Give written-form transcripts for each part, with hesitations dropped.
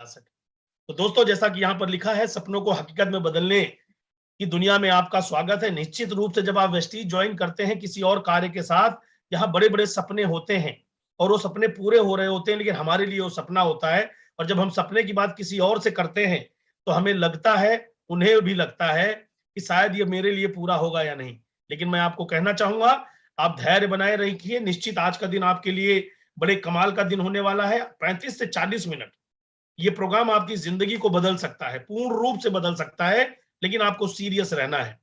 जा सके। तो दोस्तों, जैसा कि यहाँ पर लिखा है, सपनों को हकीकत में बदलने की दुनिया में आपका स्वागत है। निश्चित रूप से जब आप वेस्टीज ज्वाइन करते हैं किसी और कार्य के साथ, यहाँ बड़े बड़े सपने होते हैं और वो सपने पूरे हो रहे होते हैं, लेकिन हमारे लिए वो सपना होता है। और जब हम सपने की बात किसी और से करते हैं तो हमें लगता है, उन्हें भी लगता है कि शायद ये मेरे लिए पूरा होगा या नहीं। लेकिन मैं आपको कहना चाहूंगा, आप धैर्य बनाए रखिए। निश्चित आज का दिन आपके लिए बड़े कमाल का दिन होने वाला है। 35 से 40 मिनट ये प्रोग्राम आपकी जिंदगी को बदल सकता है, पूर्ण रूप से बदल सकता है, लेकिन आपको सीरियस रहना है।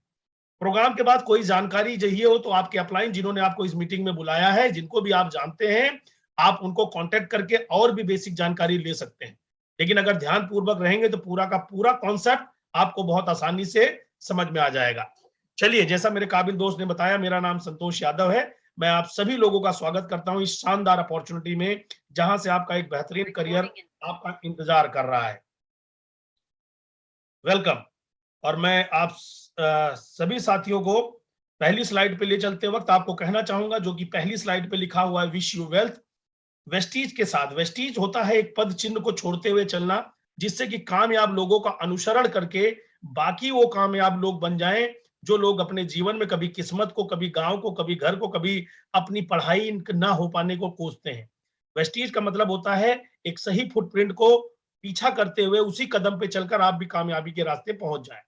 प्रोग्राम के बाद कोई जानकारी चाहिए हो तो आपके अपलाइन जिन्होंने आपको इस मीटिंग में बुलाया है, जिनको भी आप जानते हैं, आप उनको कांटेक्ट करके और भी बेसिक जानकारी ले सकते हैं। लेकिन अगर ध्यान पूर्वक रहेंगे तो पूरा का पूरा कॉन्सेप्ट आपको बहुत आसानी से समझ में आ जाएगा। चलिए, जैसा मेरे काबिल दोस्त ने बताया, मेरा नाम संतोष यादव है। मैं आप सभी लोगों का स्वागत करता हूं इस शानदार अपॉर्चुनिटी में, जहां से आपका एक बेहतरीन करियर आपका इंतजार कर रहा है। वेलकम। और मैं आप सभी साथियों को पहली स्लाइड पे ले चलते वक्त आपको कहना चाहूंगा, जो कि पहली स्लाइड पे लिखा हुआ है, विश यू वेल्थ। वेस्टीज के साथ, वेस्टीज होता है एक पद चिन्ह को छोड़ते हुए चलना, जिससे कि कामयाब लोगों का अनुसरण करके बाकी वो कामयाब लोग बन जाएं, जो लोग अपने जीवन में कभी किस्मत को, कभी गांव को, कभी घर को, कभी अपनी पढ़ाई ना हो पाने को कोसते हैं। वेस्टीज का मतलब होता है एक सही फुटप्रिंट को पीछा करते हुए उसी कदम पे चलकर आप भी कामयाबी के रास्ते पहुंच जाए।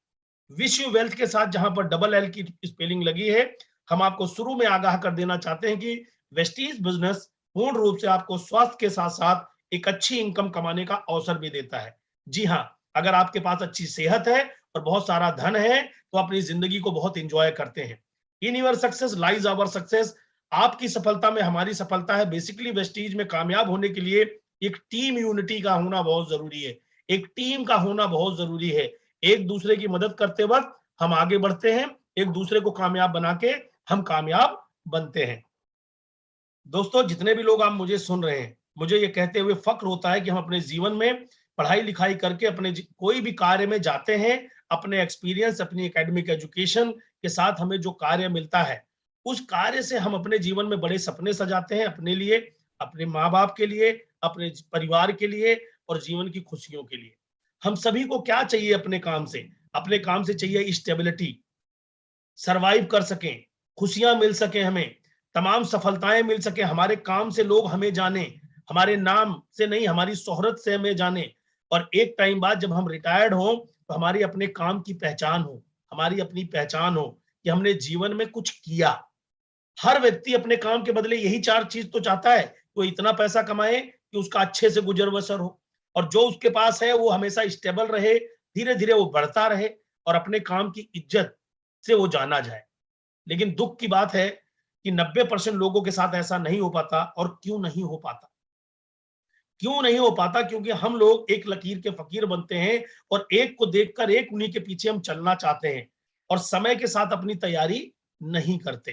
विश यू वेल्थ के साथ जहां पर डबल एल की स्पेलिंग लगी है, हम आपको शुरू में आगाह कर देना चाहते हैं कि वेस्टीज बिजनेस पूर्ण रूप से आपको स्वास्थ्य के साथ साथ एक अच्छी इनकम कमाने का अवसर भी देता है। जी हाँ, अगर आपके पास अच्छी सेहत है और बहुत सारा धन है तो अपनी जिंदगी को बहुत इंजॉय करते हैं। In your success lies our success. आपकी सफलता में हमारी सफलता है। बेसिकली वेस्टीज में कामयाब होने के लिए एक टीम यूनिटी का होना बहुत जरूरी है, एक टीम का होना बहुत जरूरी है। एक दूसरे की मदद करते वक्त हम आगे बढ़ते हैं, एक दूसरे को कामयाब बना के हम कामयाब बनते हैं। दोस्तों, जितने भी लोग आप मुझे सुन रहे हैं, मुझे ये कहते हुए फक्र होता है कि हम अपने जीवन में पढ़ाई लिखाई करके अपने कोई भी कार्य में जाते हैं, अपने एक्सपीरियंस, अपनी एकेडमिक एजुकेशन के साथ हमें जो कार्य मिलता है, उस कार्य से हम अपने जीवन में बड़े सपने सजाते हैं, अपने लिए, अपने माँ बाप के लिए, अपने परिवार के लिए और जीवन की खुशियों के लिए। हम सभी को क्या चाहिए अपने काम से? अपने काम से चाहिए स्टेबिलिटी, सरवाइव कर सकें, खुशियां मिल सके, हमें तमाम सफलताएं मिल सके, हमारे काम से लोग हमें जाने, हमारे नाम से नहीं हमारी शोहरत से हमें जाने। और एक टाइम बाद जब हम रिटायर्ड हो तो हमारी अपने काम की पहचान हो, हमारी अपनी पहचान हो कि हमने जीवन में कुछ किया। हर व्यक्ति अपने काम के बदले यही चार चीज तो चाहता है, वो इतना पैसा कमाए कि उसका अच्छे से गुजर बसर हो, और जो उसके पास है वो हमेशा स्टेबल रहे, धीरे धीरे वो बढ़ता रहे और अपने काम की इज्जत से वो जाना जाए। लेकिन दुख की बात है कि 90% लोगों के साथ ऐसा नहीं हो पाता। और क्यों नहीं हो पाता? क्यों नहीं हो पाता? क्योंकि हम लोग एक लकीर के फकीर बनते हैं और एक को देखकर एक उन्हीं के पीछे हम चलना चाहते हैं और समय के साथ अपनी तैयारी नहीं करते,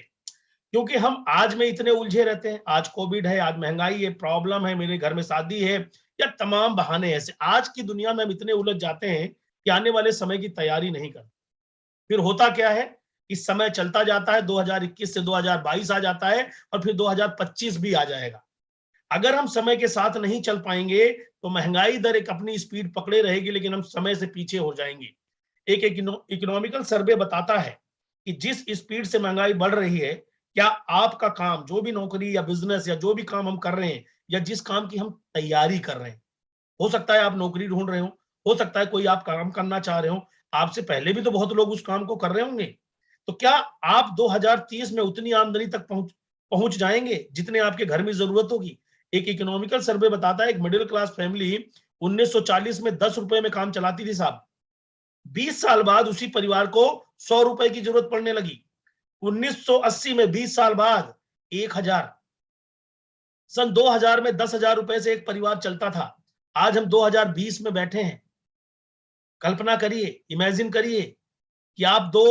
क्योंकि हम आज में इतने उलझे रहते हैं। आज कोविड है, आज महंगाई है, प्रॉब्लम है, मेरे घर में शादी है, या तमाम बहाने ऐसे। आज की दुनिया में हम इतने उलझ जाते हैं कि आने वाले समय की तैयारी नहीं करते। फिर होता क्या है कि समय चलता जाता है, 2021 से 2022 आ जाता है और फिर 2025 भी आ जाएगा। अगर हम समय के साथ नहीं चल पाएंगे तो महंगाई दर एक अपनी स्पीड पकड़े रहेगी, लेकिन हम समय से पीछे हो जाएंगे। एक इकोनॉमिकल सर्वे बताता है कि जिस स्पीड से महंगाई बढ़ रही है, क्या आपका काम, जो भी नौकरी या बिजनेस या जो भी काम हम कर रहे हैं या जिस काम की हम तैयारी कर रहे हैं, हो सकता है आप नौकरी ढूंढ रहे हो सकता है कोई आप काम करना चाह रहे हो, आपसे पहले भी तो बहुत लोग उस काम को कर रहे होंगे। तो क्या आप 2030 में उतनी आमदनी तक पहुंच पहुंच जाएंगे जितने आपके घर में जरूरत होगी? एक इकोनॉमिकल सर्वे बताता है एक मिडिल क्लास फैमिली 1940 में 10 रुपए में काम चलाती थी साहब। 20 साल बाद उसी परिवार को 100 रुपए की जरूरत पड़ने लगी। 1980 में 20 साल बाद 1000। सन 2000 में 10,000 रुपए से एक परिवार चलता था। आज हम 2020 में बैठे हैं। कल्पना करिए, इमेजिन करिए कि आप दो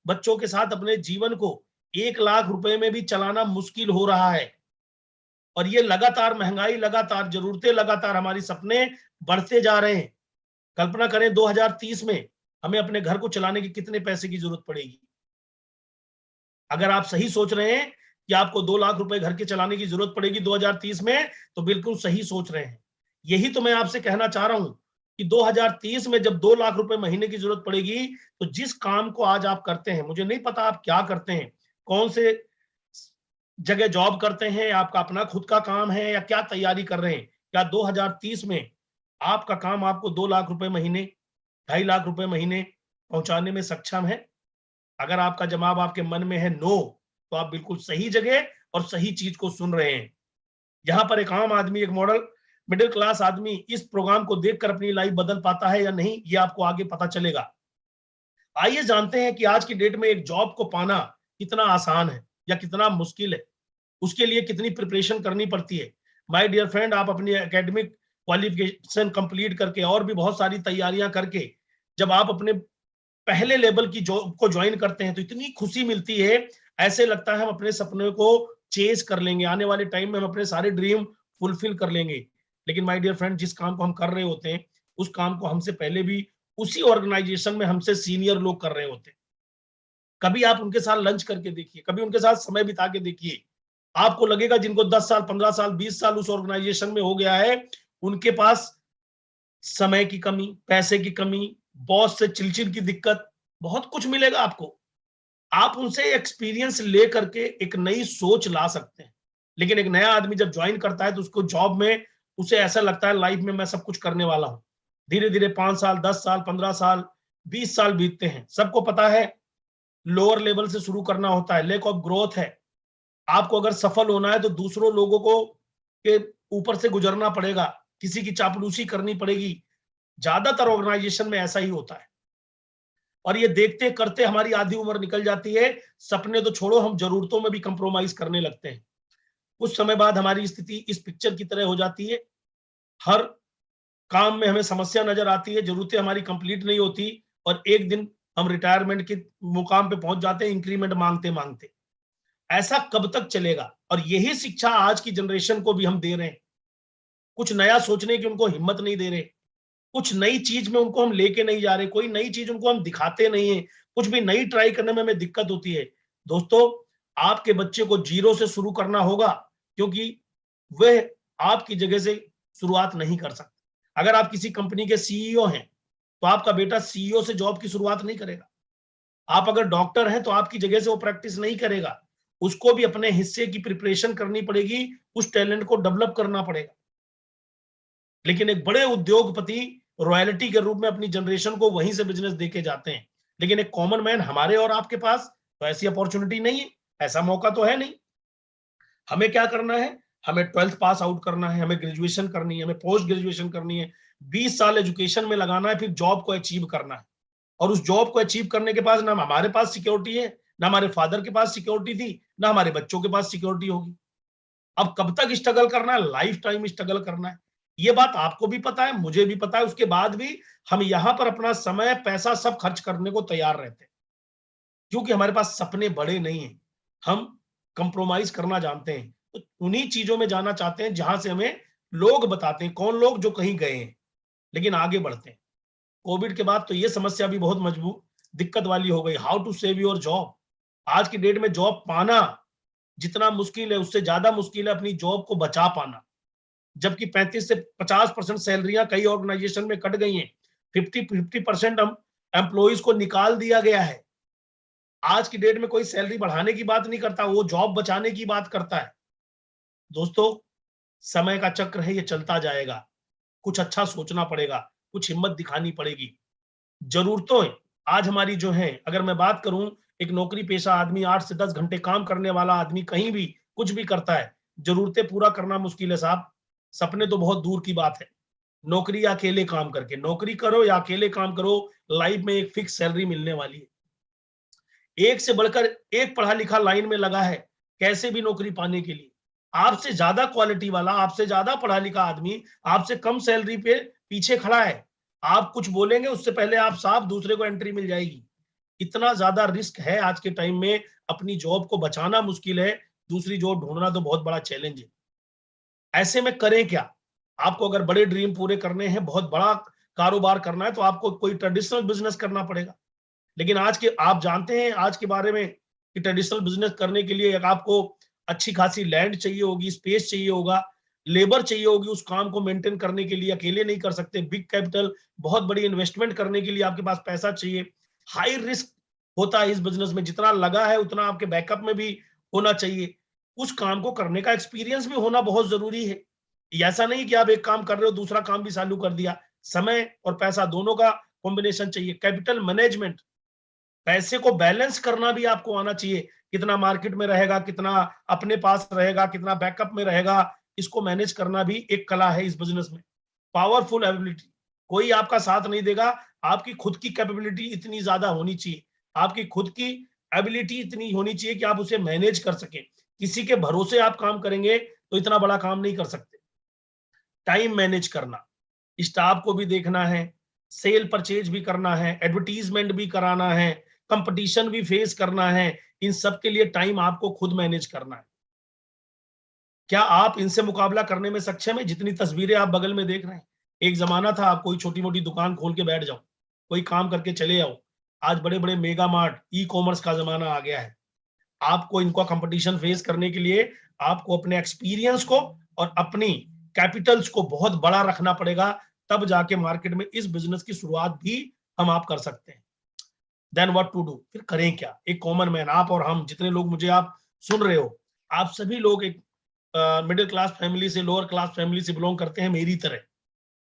बच्चों के साथ अपने जीवन को 1 लाख रुपए में भी चलाना मुश्किल हो रहा है। और ये लगातार महंगाई, लगातार जरूरतें, लगातार हमारी सपने बढ़ते जा रहे हैं। कल्पना करें 2030 में हमें अपने घर को चलाने की कितने पैसे की जरूरत पड़ेगी। अगर आप सही सोच रहे हैं कि आपको 2 लाख रुपए घर के चलाने की जरूरत पड़ेगी 2030 में, तो बिल्कुल सही सोच रहे हैं। यही तो मैं आपसे कहना चाह रहा हूं कि 2030 में जब 2 लाख रुपए महीने की जरूरत पड़ेगी, तो जिस काम को आज आप करते हैं, मुझे नहीं पता आप क्या करते हैं, कौन से जगह जॉब करते हैं, आपका अपना खुद का काम है या क्या तैयारी कर रहे हैं, क्या 2030 में आपका काम आपको 2 लाख रुपए महीने, 2.5 लाख रुपए महीने पहुंचाने में सक्षम है? अगर आपका जवाब आपके मन में है नो, तो आप बिल्कुल सही जगह और सही चीज को सुन रहे हैं। यहाँ पर एक आम आदमी, एक मॉडल मिडिल क्लास आदमी इस प्रोग्राम को देखकर अपनी लाइफ बदल पाता है या नहीं, ये आपको आगे पता चलेगा। आइए जानते हैं कि आज की डेट में एक जॉब को पाना कितना आसान है या कितना मुश्किल है, उसके लिए कितनी प्रिपरेशन करनी पड़ती है। माय डियर फ्रेंड, आप अपनी एकेडमिक क्वालिफिकेशन कंप्लीट करके और भी बहुत सारी तैयारियां करके जब आप अपने पहले लेवल की जॉब को ज्वाइन करते हैं तो इतनी खुशी मिलती है, ऐसे लगता है हम अपने सपने को चेज कर लेंगे, आने वाले टाइम में हम अपने सारे ड्रीम फुलफिल कर लेंगे। लेकिन माय डियर फ्रेंड, जिस काम को हम कर रहे होते हैं उस काम को हमसे पहले भी उसी ऑर्गेनाइजेशन में हमसे सीनियर लोग कर रहे होते हैं। कभी आप उनके साथ लंच करके देखिए, कभी उनके साथ समय बिता के देखिए, आपको लगेगा जिनको 10 साल, 15 साल, 20 साल उस ऑर्गेनाइजेशन में हो गया है, उनके पास समय की कमी, पैसे की कमी, बॉस से चिलचिल की दिक्कत, बहुत कुछ मिलेगा आपको। आप उनसे एक्सपीरियंस ले करके एक नई सोच ला सकते हैं। लेकिन एक नया आदमी जब ज्वाइन करता है तो उसको जॉब में उसे ऐसा लगता है लाइफ में मैं सब कुछ करने वाला हूं। धीरे धीरे 5 साल, 10 साल, 15 साल, 20 साल बीतते हैं। सबको पता है लोअर लेवल से शुरू करना होता है, लेक ऑफ ग्रोथ है। आपको अगर सफल होना है तो दूसरों लोगों को के ऊपर से गुजरना पड़ेगा, किसी की चापलूसी करनी पड़ेगी। ज्यादातर ऑर्गेनाइजेशन में ऐसा ही होता है और ये देखते करते हमारी आधी उम्र निकल जाती है। सपने तो छोड़ो, हम जरूरतों में भी कंप्रोमाइज करने लगते हैं। कुछ समय बाद हमारी स्थिति इस पिक्चर की तरह हो जाती है, हर काम में हमें समस्या नजर आती है, जरूरतें हमारी कंप्लीट नहीं होती और एक दिन हम रिटायरमेंट के मुकाम पे पहुंच जाते हैं, इंक्रीमेंट मांगते मांगते। ऐसा कब तक चलेगा? और यही शिक्षा आज की जनरेशन को भी हम दे रहे हैं। कुछ नया सोचने की उनको हिम्मत नहीं दे रहे, कुछ नई चीज में उनको हम लेके नहीं जा रहे, कोई नई चीज उनको हम दिखाते नहीं है, कुछ भी नई ट्राई करने में हमें दिक्कत होती है। दोस्तों, आपके बच्चे को जीरो से शुरू करना होगा, क्योंकि वह आपकी जगह से शुरुआत नहीं कर सकता। अगर आप किसी कंपनी के सीईओ हैं तो आपका बेटा सीईओ से जॉब की शुरुआत नहीं करेगा। आप अगर डॉक्टर हैं तो आपकी जगह से वो प्रैक्टिस नहीं करेगा, उसको भी अपने हिस्से की प्रिपरेशन करनी पड़ेगी, उस टैलेंट को डेवलप करना पड़ेगा। लेकिन एक बड़े उद्योगपति रॉयल्टी के रूप में अपनी जनरेशन को वहीं से बिजनेस देके जाते हैं। लेकिन एक कॉमन मैन हमारे और आपके पास तो ऐसी अपॉर्चुनिटी नहीं है, ऐसा मौका तो है नहीं। हमें क्या करना है? हमें 12th पास आउट करना है, हमें ग्रेजुएशन करनी है, हमें पोस्ट ग्रेजुएशन करनी है, 20 साल एजुकेशन में लगाना है, फिर जॉब को अचीव करना है। और उस जॉब को अचीव करने के बाद ना हमारे पास सिक्योरिटी है, ना हमारे फादर के पास सिक्योरिटी थी, ना हमारे बच्चों के पास सिक्योरिटी होगी। अब कब तक स्ट्रगल करना है? लाइफ टाइम स्ट्रगल करना है। ये बात आपको भी पता है, मुझे भी पता है। उसके बाद भी हम यहां पर अपना समय, पैसा सब खर्च करने को तैयार रहते हैं, क्योंकि हमारे पास सपने बड़े नहीं है। हम कंप्रोमाइज करना जानते हैं, तो उन्हीं चीजों में जाना चाहते हैं जहां से हमें लोग बताते हैं। कौन लोग? जो कहीं गए हैं लेकिन आगे बढ़ते हैं। कोविड के बाद तो ये समस्या भी बहुत मजबूत दिक्कत वाली हो गई, how to save your job. आज की डेट में जॉब पाना जितना मुश्किल है, उससे ज्यादा मुश्किल है अपनी जॉब को बचा पाना। जबकि 35 से 50% सैलरियां कई ऑर्गेनाइजेशन में कट गई हैं, 50% हम एम्प्लॉइज को निकाल दिया गया है। आज की डेट में कोई सैलरी बढ़ाने की बात नहीं करता, वो जॉब बचाने की बात करता है। दोस्तों, समय का चक्र है, ये चलता जाएगा। कुछ अच्छा सोचना पड़ेगा, कुछ हिम्मत दिखानी पड़ेगी। जरूरतों आज हमारी जो है, अगर मैं बात करूं, एक नौकरी पेशा आदमी 8 से 10 घंटे काम करने वाला आदमी कहीं भी कुछ भी करता है, जरूरतें पूरा करना मुश्किल है साहब। सपने तो बहुत दूर की बात है। नौकरी या अकेले काम करके, नौकरी करो या अकेले काम करो, लाइफ में एक फिक्स सैलरी मिलने वाली है। एक से बढ़कर एक पढ़ा लिखा लाइन में लगा है कैसे भी नौकरी पाने के लिए। आपसे ज्यादा क्वालिटी वाला, आपसे ज्यादा पढ़ा लिखा आदमी आपसे कम सैलरी पे पीछे खड़ा है। आप कुछ बोलेंगे उससे पहले आप साफ दूसरे को एंट्री मिल जाएगी। इतना ज्यादा रिस्क है आज के टाइम में, अपनी जॉब को बचाना मुश्किल है, दूसरी जॉब ढूंढना तो बहुत बड़ा चैलेंज है। ऐसे में करें क्या? आपको अगर बड़े ड्रीम पूरे करने हैं, बहुत बड़ा कारोबार करना है, तो आपको कोई ट्रेडिशनल बिजनेस करना पड़ेगा। लेकिन आज के आप जानते हैं आज के बारे में कि ट्रेडिशनल बिजनेस करने के लिए आपको अच्छी खासी लैंड चाहिए होगी, स्पेस चाहिए होगा। लेबर चाहिए होगी उस काम को मेंटेन करने के लिए, अकेले नहीं कर सकते। बिग कैपिटल, बहुत बड़ी इन्वेस्टमेंट करने के लिए आपके पास पैसा चाहिए। हाई रिस्क होता है इस बिजनेस में, जितना लगा है उतना आपके बैकअप में भी होना चाहिए। उस काम को करने का एक्सपीरियंस भी होना बहुत जरूरी है। ऐसा नहीं कि आप एक काम कर रहे हो दूसरा काम भी चालू कर दिया। समय और पैसा दोनों का कॉम्बिनेशन चाहिए। कैपिटल मैनेजमेंट, पैसे को बैलेंस करना भी आपको आना चाहिए। कितना मार्केट में रहेगा, कितना अपने पास रहेगा, कितना बैकअप में रहेगा, इसको मैनेज करना भी एक कला है इस बिजनेस में। पावरफुल एबिलिटी, कोई आपका साथ नहीं देगा। आपकी खुद की कैपेबिलिटी इतनी ज्यादा होनी चाहिए, आपकी खुद की एबिलिटी इतनी होनी चाहिए कि आप उसे मैनेज कर सके। किसी के भरोसे आप काम करेंगे तो इतना बड़ा काम नहीं कर सकते। टाइम मैनेज करना, स्टाफ को भी देखना है, सेल परचेज भी करना है, एडवर्टीजमेंट भी कराना है, कंपटीशन भी फेस करना है। इन सब के लिए टाइम आपको खुद मैनेज करना है। क्या आप इनसे मुकाबला करने में सक्षम है? जितनी तस्वीरें आप बगल में देख रहे हैं, एक जमाना था आप कोई छोटी मोटी दुकान खोल के बैठ जाओ, कोई काम करके चले जाओ। आज बड़े बड़े मेगा मार्ट, ई कॉमर्स का जमाना आ गया है। आपको इनका कंपटीशन फेस करने के लिए आपको अपने एक्सपीरियंस को और अपनी कैपिटल्स को बहुत बड़ा रखना पड़ेगा, तब जाके मार्केट में इस बिजनेस की शुरुआत भी हम आप कर सकते हैं। देन व्हाट टू डू, फिर करें क्या? एक कॉमन मैन, आप और हम जितने लोग मुझे आप सुन रहे हो, आप सभी लोग एक मिडिल क्लास फैमिली से, लोअर क्लास फैमिली से बिलोंग करते हैं मेरी तरह।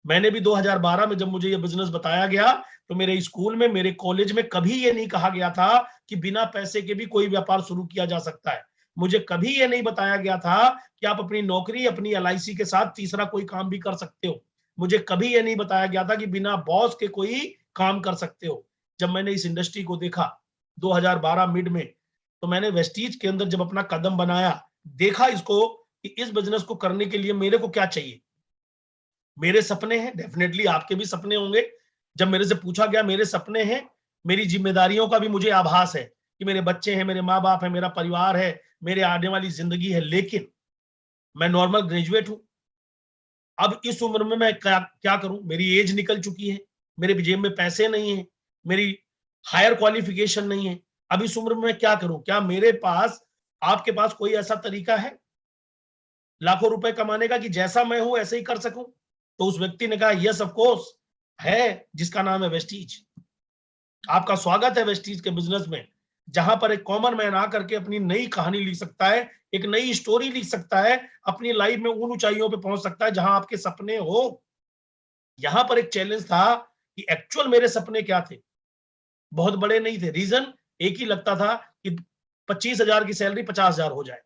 मैंने भी 2012 में जब मुझे ये बिजनेस बताया गया, तो मेरे स्कूल में, मेरे कॉलेज में कभी ये नहीं कहा गया था कि बिना पैसे के भी कोई व्यापार शुरू किया जा सकता है। मुझे कभी ये नहीं बताया गया था कि आप अपनी नौकरी, अपनी एलआईसी के साथ तीसरा कोई काम भी कर सकते हो। मुझे कभी ये नहीं बताया गया था कि बिना बॉस के कोई काम कर सकते हो। जब मैंने इस इंडस्ट्री को देखा 2012 मिड में, तो मैंने वेस्टीज के अंदर जब अपना कदम बनाया, देखा इसको कि इस बिजनेस को करने के लिए मेरे को क्या चाहिए। मेरे सपने हैं, डेफिनेटली आपके भी सपने होंगे। जब मेरे से पूछा गया, मेरे सपने हैं, मेरी जिम्मेदारियों का भी मुझे आभास है कि मेरे बच्चे हैं, मेरे माँ बाप है, मेरा परिवार है, मेरे आने वाली जिंदगी है। लेकिन मैं नॉर्मल ग्रेजुएट हूं। अब इस उम्र में मैं क्या क्या करूं? मेरी एज निकल चुकी है, मेरे जेब में पैसे नहीं है, मेरी हायर क्वालिफिकेशन नहीं है। अब इस उम्र में मैं क्या करूं? क्या मेरे पास, आपके पास कोई ऐसा तरीका है लाखों रुपए कमाने का कि जैसा मैं हूं ऐसे ही कर सकूं? तो उस व्यक्ति ने कहा, यस ऑफ कोर्स है, जिसका नाम है वेस्टीज। आपका स्वागत है वेस्टीज के बिजनेस में, जहां पर एक कॉमन मैन आकर के अपनी नई कहानी लिख सकता है, एक नई स्टोरी लिख सकता है, अपनी लाइफ में उन ऊंचाइयों पे पहुंच सकता है जहां आपके सपने हो। यहां पर एक चैलेंज था कि एक्चुअल मेरे सपने क्या थे। बहुत बड़े नहीं थे। रीजन एक ही लगता था कि 25,000 की सैलरी 50,000 हो जाए।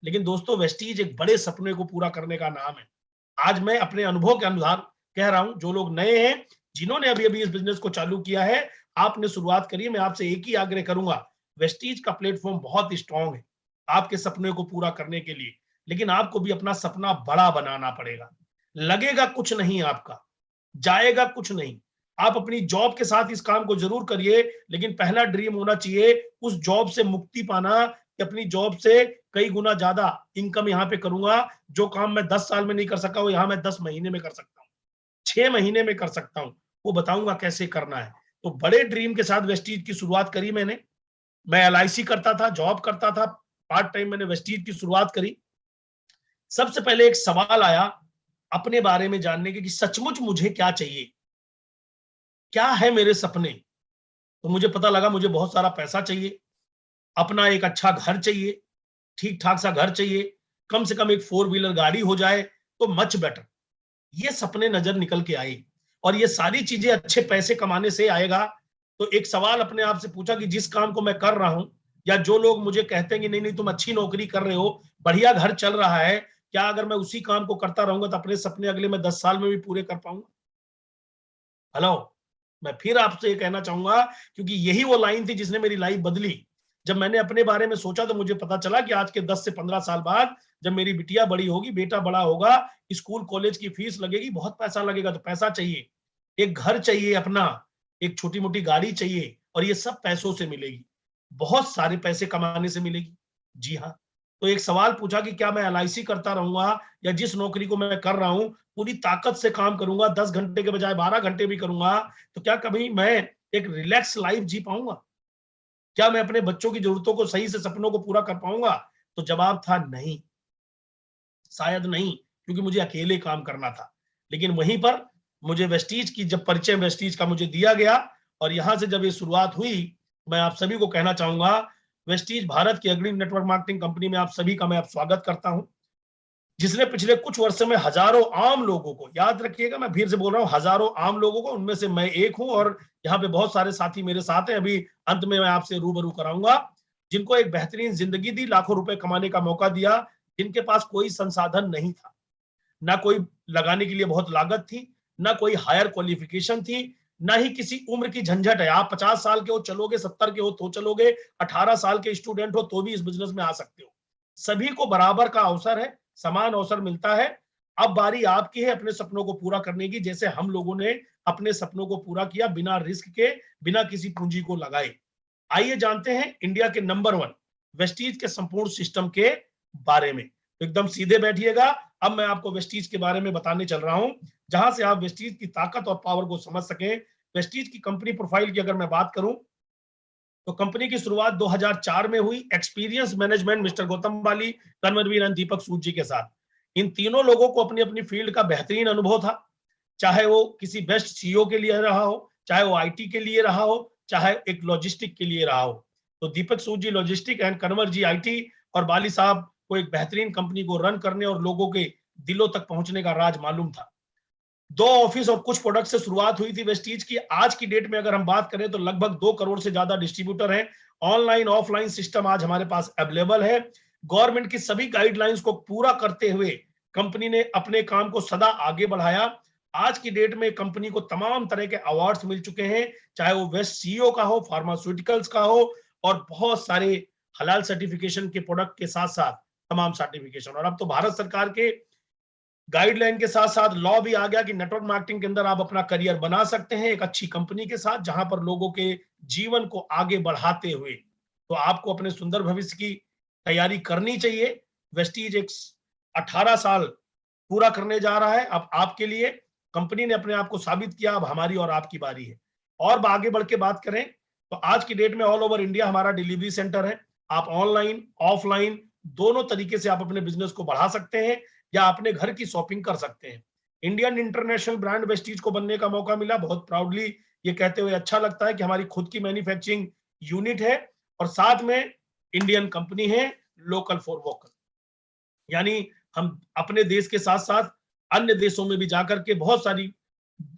लेकिन दोस्तों, वेस्टीज एक बड़े सपने को पूरा करने का नाम है। आज मैं अपने अनुभव के अनुसार कह रहा हूं, जो लोग नए हैं, जिन्होंने अभी अभी इस बिजनेस को चालू किया है, आपने शुरुआत करी है, मैं आपसे एक ही आग्रह करूंगा, वेस्टीज का प्लेटफॉर्म बहुत स्ट्रांग है आपके सपने को पूरा करने के लिए। लेकिन आपको भी अपना सपना बड़ा बनाना पड़ेगा। लगेगा कुछ नहीं आपका, जाएगा कुछ नहीं। आप अपनी जॉब के साथ इस काम को जरूर करिए, लेकिन पहला ड्रीम होना चाहिए उस जॉब से मुक्ति पाना, कि अपनी जॉब से कई गुना ज्यादा इनकम यहाँ पे करूंगा। जो काम मैं 10 साल में नहीं कर सका, वो यहाँ मैं 10 महीने में कर सकता हूँ, 6 महीने में कर सकता हूँ। वो बताऊंगा कैसे करना है। तो बड़े ड्रीम के साथ वेस्टीज की शुरुआत करी मैंने। मैं एलआईसी करता था, जॉब करता था, पार्ट टाइम मैंने वेस्टीज की शुरुआत करी। सबसे पहले एक सवाल आया अपने बारे में जानने के कि सचमुच मुझे क्या चाहिए, क्या है मेरे सपने। तो मुझे पता लगा मुझे बहुत सारा पैसा चाहिए, अपना एक अच्छा घर चाहिए, ठीक ठाक सा घर चाहिए, कम से कम एक 4 व्हीलर गाड़ी हो जाए तो मच बेटर। ये सपने नजर निकल के आए, और ये सारी चीजें अच्छे पैसे कमाने से आएगा। तो एक सवाल अपने आप से पूछा कि जिस काम को मैं कर रहा हूं, या जो लोग मुझे कहते हैं कि नहीं नहीं तुम अच्छी नौकरी कर रहे हो, बढ़िया घर चल रहा है, क्या अगर मैं उसी काम को करता रहूंगा तो अपने सपने अगले मैं 10 साल में भी पूरे कर पाऊंगा? हेलो, मैं फिर आपसे ये कहना चाहूंगा, क्योंकि यही वो लाइन थी जिसने मेरी लाइफ बदली। जब मैंने अपने बारे में सोचा तो मुझे पता चला कि आज के 10 से 15 साल बाद, जब मेरी बिटिया बड़ी होगी, बेटा बड़ा होगा, स्कूल कॉलेज की फीस लगेगी, बहुत पैसा लगेगा। तो पैसा चाहिए, एक घर चाहिए अपना, एक छोटी मोटी गाड़ी चाहिए, और ये सब पैसों से मिलेगी, बहुत सारे पैसे कमाने से मिलेगी। जी हाँ। तो एक सवाल पूछा कि क्या मैं एलआईसी करता रहूंगा, या जिस नौकरी को मैं कर रहा हूं पूरी ताकत से काम करूंगा, 10 घंटे के बजाय 12 घंटे भी करूंगा, तो क्या कभी मैं एक रिलैक्स लाइफ जी पाऊंगा? क्या मैं अपने बच्चों की जरूरतों को सही से, सपनों को पूरा कर पाऊंगा? तो जवाब था नहीं, शायद नहीं। क्योंकि मुझे अकेले काम करना था। लेकिन वहीं पर मुझे वेस्टीज की जब परिचय वेस्टीज का मुझे दिया गया और यहां से जब ये शुरुआत हुई, मैं आप सभी को कहना चाहूंगा, वेस्टीज भारत की अग्रणी नेटवर्क मार्केटिंग कंपनी में आप सभी का मैं स्वागत करता हूं, जिसने पिछले कुछ वर्षों में हजारों आम लोगों को, याद रखिएगा मैं फिर से बोल रहा हूं, हजारों आम लोगों को, उनमें से मैं एक हूं और यहाँ पे बहुत सारे साथी मेरे साथ हैं, अभी अंत में मैं आपसे रूबरू कराऊंगा, जिनको एक बेहतरीन जिंदगी दी, लाखों रुपए कमाने का मौका दिया, जिनके पास कोई संसाधन नहीं था, ना कोई लगाने के लिए बहुत लागत थी, ना कोई हायर क्वालिफिकेशन थी, ना ही किसी उम्र की झंझट है। आप 50 साल के हो चलोगे, 70 के हो तो चलोगे, 18 साल के स्टूडेंट हो तो भी इस बिजनेस में आ सकते हो। सभी को बराबर का अवसर है, समान अवसर मिलता है। अब बारी आपकी है अपने सपनों को पूरा करने की, जैसे हम लोगों ने अपने सपनों को पूरा किया बिना रिस्क के, बिना किसी पूंजी को लगाए। आइए जानते हैं इंडिया के नंबर 1 वेस्टीज के संपूर्ण सिस्टम के बारे में। एकदम सीधे बैठिएगा, अब मैं आपको वेस्टीज के बारे में बताने चल रहा हूं, जहां से आप वेस्टीज की ताकत और पावर को समझ सकें। वेस्टीज की कंपनी प्रोफाइल की अगर मैं बात करूं तो कंपनी की शुरुआत 2004 में हुई experience management mister Gautam Bali, Karamveer and Deepak Sood ji के साथ। इन तीनों लोगों को अपनी अपनी फील्ड का बेहतरीन अनुभव था, चाहे वो किसी बेस्ट सीईओ के लिए रहा हो, चाहे वो आईटी के लिए रहा हो, चाहे एक लॉजिस्टिक के लिए रहा हो। तो Deepak Sood ji logistic and Kanwar ji IT, और बाली साहब को एक बेहतरीन कंपनी को रन करने और लोगों के दिलों तक पहुंचने का राज मालूम था। 2 ऑफिस और कुछ प्रोडक्ट से शुरुआत हुई थी वेस्टीज की। आज की डेट में अगर हम बात करें तो लगभग 2 करोड़ से ज्यादा डिस्ट्रीब्यूटर हैं। ऑनलाइन ऑफलाइन सिस्टम आज हमारे पास अवेलेबल है। गवर्नमेंट की सभी गाइडलाइंस को पूरा करते हुए कंपनी ने अपने काम को सदा आगे बढ़ाया। आज की डेट में कंपनी को तमाम तरह के अवार्ड्स मिल चुके हैं, चाहे वो बेस्ट सीईओ का हो, फार्मास्यूटिकल्स का हो, और बहुत सारे हलाल सर्टिफिकेशन के प्रोडक्ट के साथ साथ तमाम सर्टिफिकेशन। और अब तो भारत सरकार के गाइडलाइन के साथ साथ लॉ भी आ गया कि नेटवर्क मार्केटिंग के अंदर आप अपना करियर बना सकते हैं एक अच्छी कंपनी के साथ, जहां पर लोगों के जीवन को आगे बढ़ाते हुए। तो आपको अपने सुंदर भविष्य की तैयारी करनी चाहिए। वेस्टीज एक 18 साल पूरा करने जा रहा है अब आपके लिए। कंपनी ने अपने आप को साबित किया, अब हमारी और आपकी बारी है। और आगे बढ़ के बात करें तो आज की डेट में ऑल ओवर इंडिया हमारा डिलीवरी सेंटर है। आप ऑनलाइन ऑफलाइन दोनों तरीके से आप अपने बिजनेस को बढ़ा सकते हैं या अपने घर की शॉपिंग कर सकते हैं। इंडियन इंटरनेशनल ब्रांड वेस्टीज को बनने का मौका मिला, बहुत प्राउडली ये कहते हुए अच्छा लगता है कि हमारी खुद की मैन्युफैक्चरिंग यूनिट है और साथ में इंडियन कंपनी है, लोकल फॉर वोकल। यानी हम अपने देश के साथ साथ अन्य देशों में भी जाकर के बहुत सारी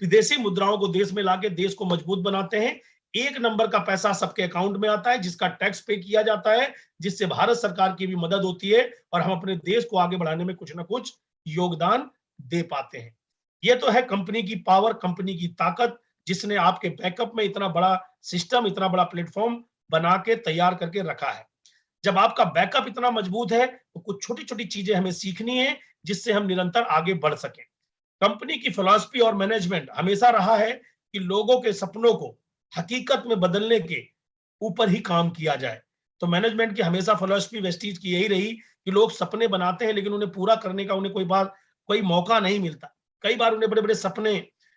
विदेशी मुद्राओं को देश में लाके देश को मजबूत बनाते हैं। एक नंबर का पैसा सबके अकाउंट में आता है, जिसका टैक्स पे किया जाता है, जिससे भारत सरकार की भी मदद होती है और हम अपने देश को आगे बढ़ाने में कुछ ना कुछ योगदान दे पाते हैं। ये तो है कंपनी की पावर, कंपनी की ताकत, जिसने आपके बैकअप में इतना बड़ा सिस्टम, इतना बड़ा प्लेटफॉर्म बना के तैयार करके रखा है। जब आपका बैकअप इतना मजबूत है तो कुछ छोटी छोटी चीजें हमें सीखनी है, जिससे हम निरंतर आगे बढ़ सकें। कंपनी की फिलॉसफी और मैनेजमेंट हमेशा रहा है कि लोगों के सपनों को हकीकत में बदलने के ऊपर ही काम किया जाए। तो मैनेजमेंट की हमेशा फिलॉसफी वेस्टीज की यही रही कि लोग सपने बनाते हैं लेकिन उन्हें पूरा करने का उन्हें कोई मौका नहीं मिलता। कई बार उन्हें बड़े बड़े सपने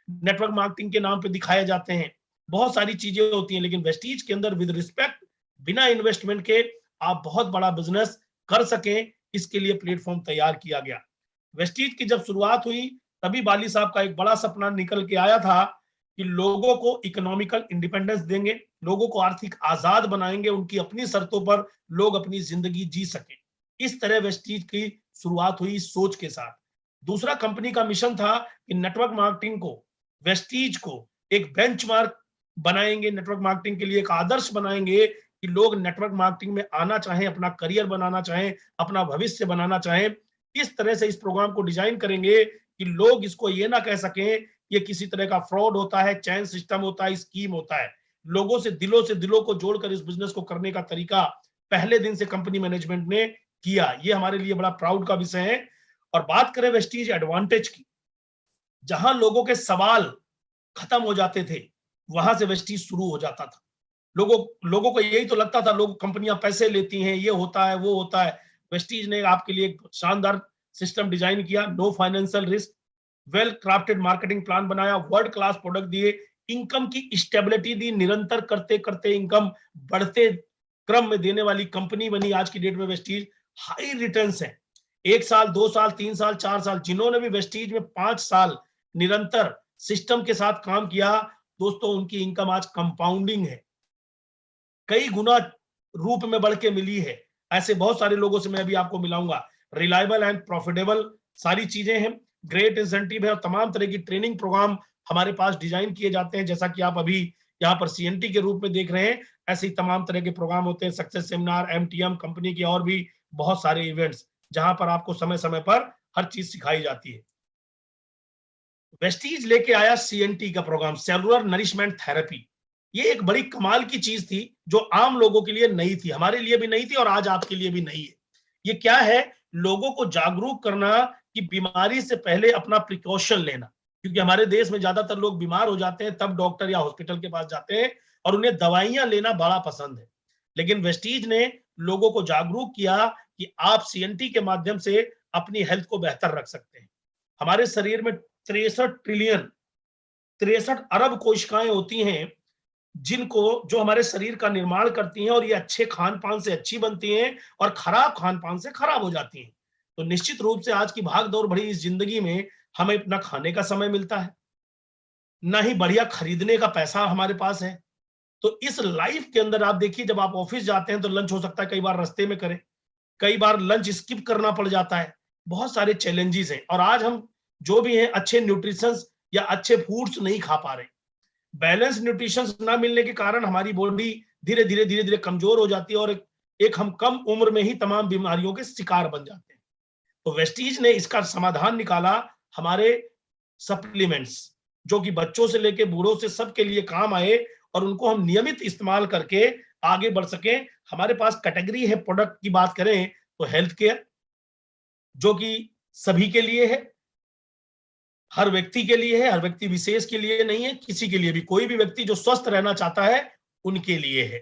नेटवर्क मार्केटिंग के नाम पे दिखाए जाते हैं, बहुत सारी चीजें होती हैं, लेकिन वेस्टीज के अंदर विद रिस्पेक्ट, बिना इन्वेस्टमेंट के आप बहुत बड़ा बिजनेस कर सकें, इसके लिए प्लेटफॉर्म तैयार किया गया। वेस्टीज की जब शुरुआत हुई तभी बाली साहब का एक बड़ा सपना निकल के आया था कि लोगों को इकोनॉमिकल इंडिपेंडेंस देंगे, लोगों को आर्थिक आजाद बनाएंगे, उनकी अपनी शर्तों पर लोग अपनी जिंदगी जी सके। इस तरह वेस्टीज की शुरुआत हुई सोच के साथ। दूसरा कंपनी का मिशन था कि नेटवर्क मार्केटिंग को, वेस्टीज को एक बेंचमार्क बनाएंगे, नेटवर्क मार्केटिंग के लिए एक आदर्श बनाएंगे कि लोग नेटवर्क मार्केटिंग में आना चाहें, अपना करियर बनाना चाहें, अपना भविष्य बनाना चाहें। इस तरह से इस प्रोग्राम को डिजाइन करेंगे कि लोग इसको ये ना कह सकें ये किसी तरह का फ्रॉड होता है, चैन सिस्टम होता है, स्कीम होता है। लोगों से दिलों को जोड़कर इस बिजनेस को करने का तरीका पहले दिन से कंपनी मैनेजमेंट ने किया। ये हमारे लिए बड़ा प्राउड का विषय है। और बात करें वेस्टीज एडवांटेज की, जहां लोगों के सवाल खत्म हो जाते थे वहां से वेस्टीज शुरू हो जाता था। लोगों को यही तो लगता था, लोग कंपनियां पैसे लेती हैं, ये होता है वो होता है। वेस्टीज ने आपके लिए एक शानदार सिस्टम डिजाइन किया, no financial risk, well crafted marketing plan बनाया, वर्ल्ड क्लास प्रोडक्ट दिए, इनकम की स्टेबिलिटी दी, निरंतर करते करते इनकम बढ़ते क्रम में देने वाली कंपनी बनी आज की डेट में वेस्टीज। हाई रिटर्न्स है, 1 साल, 2 साल, 3 साल, 4 साल, जिन्होंने भी वेस्टीज में 5 साल निरंतर सिस्टम के साथ काम किया, दोस्तों उनकी इनकम आज कंपाउंडिंग है, कई गुना रूप में बढ़ के मिली है। ऐसे बहुत सारे लोगों से मैं अभी आपको मिलाऊंगा। रिलायबल एंड प्रॉफिटेबल सारी चीजें हैं, ग्रेट इंसेंटिव है और तमाम तरह की ट्रेनिंग प्रोग्राम हमारे पास डिजाइन किए जाते हैं, जैसा कि आप अभी यहाँ पर सीएनटी के रूप में देख रहे हैं। ऐसे ही तमाम तरह के प्रोग्राम होते हैं, सक्सेस सेमिनार, एमटीएम कंपनी के और भी बहुत सारे इवेंट्स, जहां पर आपको समय समय पर हर चीज सिखाई जाती है। वेस्टीज लेके आया सीएनटी का प्रोग्राम, सेलुलर नरिशमेंट थेरेपी। ये एक बड़ी कमाल की चीज थी जो आम लोगों के लिए नई थी, हमारे लिए भी नई थी और आज आपके लिए भी नई है। ये क्या है? लोगों को जागरूक करना कि बीमारी से पहले अपना प्रिकॉशन लेना, क्योंकि हमारे देश में ज्यादातर लोग बीमार हो जाते हैं तब डॉक्टर या हॉस्पिटल के पास जाते हैं और उन्हें दवाइयां लेना बड़ा पसंद है। लेकिन वेस्टीज ने लोगों को जागरूक किया कि आप सीएनटी के माध्यम से अपनी हेल्थ को बेहतर रख सकते हैं। हमारे शरीर में 63 ट्रिलियन 63 अरब कोशिकाएं होती हैं, जिनको जो हमारे शरीर का निर्माण करती हैं, और ये अच्छे खान पान से अच्छी बनती हैं और खराब खान पान से खराब हो जाती हैं। तो निश्चित रूप से आज की भाग दौड़ भरी इस जिंदगी में हमें अपना खाने का समय मिलता है, ना ही बढ़िया खरीदने का पैसा हमारे पास है। तो इस लाइफ के अंदर आप देखिए, जब आप ऑफिस जाते हैं तो लंच हो सकता है कई बार रास्ते में करें, कई बार लंच स्किप करना पड़ जाता है, बहुत सारे चैलेंजेस हैं। और आज हम जो भी हैं अच्छे न्यूट्रिशन या अच्छे फूड्स नहीं खा पा रहे। बैलेंस न्यूट्रिशन ना मिलने के कारण हमारी बॉडी धीरे धीरे कमजोर हो जाती है और एक हम कम उम्र में ही तमाम बीमारियों के शिकार बन जाते हैं। तो वेस्टीज ने इसका समाधान निकाला, हमारे सप्लीमेंट्स, जो कि बच्चों से लेके बूढ़ों से सबके लिए काम आए और उनको हम नियमित इस्तेमाल करके आगे बढ़ सके। हमारे पास कैटेगरी है प्रोडक्ट की बात करें तो हेल्थ केयर, जो कि सभी के लिए है, हर व्यक्ति के लिए है, हर व्यक्ति विशेष के लिए नहीं है, किसी के लिए भी, कोई भी व्यक्ति जो स्वस्थ रहना चाहता है उनके लिए है।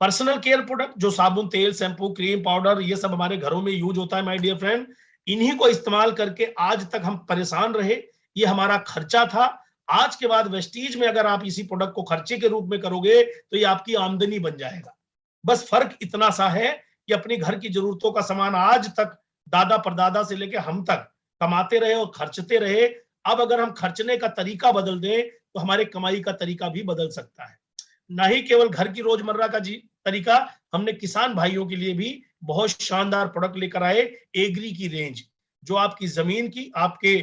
पर्सनल केयर प्रोडक्ट, जो साबुन, तेल, शैम्पू, क्रीम, पाउडर, ये सब हमारे घरों में यूज होता है माय डियर फ्रेंड। इन्हीं को इस्तेमाल करके आज तक हम परेशान रहे, ये हमारा खर्चा था। आज के बाद वेस्टीज में अगर आप इसी प्रोडक्ट को खर्चे के रूप में करोगे तो ये आपकी आमदनी बन जाएगा। बस फर्क इतना सा है कि अपनी घर की जरूरतों का सामान आज तक दादा परदादा से लेके हम तक कमाते रहे और खर्चते रहे। अब अगर हम खर्चने का तरीका बदल दें तो हमारे कमाई का तरीका भी बदल सकता है। ना ही केवल घर की रोजमर्रा का तरीका, हमने किसान भाइयों के लिए भी बहुत शानदार प्रोडक्ट लेकर आए। एग्री की रेंज, जो आपकी जमीन की, आपके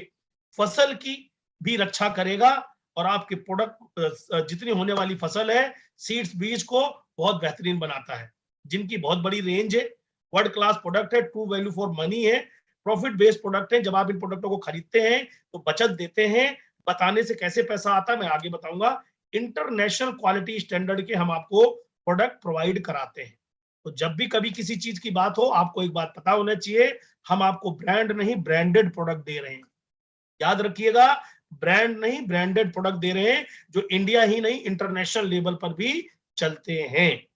फसल की भी रक्षा करेगा और आपके प्रोडक्ट जितनी होने वाली फसल है, सीड्स, बीज को बहुत बेहतरीन बनाता है, जिनकी बहुत बड़ी रेंज है। वर्ल्ड क्लास प्रोडक्ट है, ट्रू वैल्यू फॉर मनी है, प्रॉफिट बेस्ड प्रोडक्ट है। जब आप इन प्रोडक्टों को खरीदते हैं तो बचत देते हैं। बताने से कैसे पैसा आता है मैं आगे बताऊंगा। इंटरनेशनल क्वालिटी स्टैंडर्ड के हम आपको प्रोडक्ट प्रोवाइड कराते हैं। तो जब भी कभी किसी चीज की बात हो, आपको एक बात पता होना चाहिए, हम आपको ब्रांड नहीं ब्रांडेड प्रोडक्ट दे रहे हैं। याद रखिएगा, ब्रांड नहीं ब्रांडेड प्रोडक्ट दे रहे हैं, जो इंडिया ही नहीं इंटरनेशनल लेवल पर भी चलते हैं।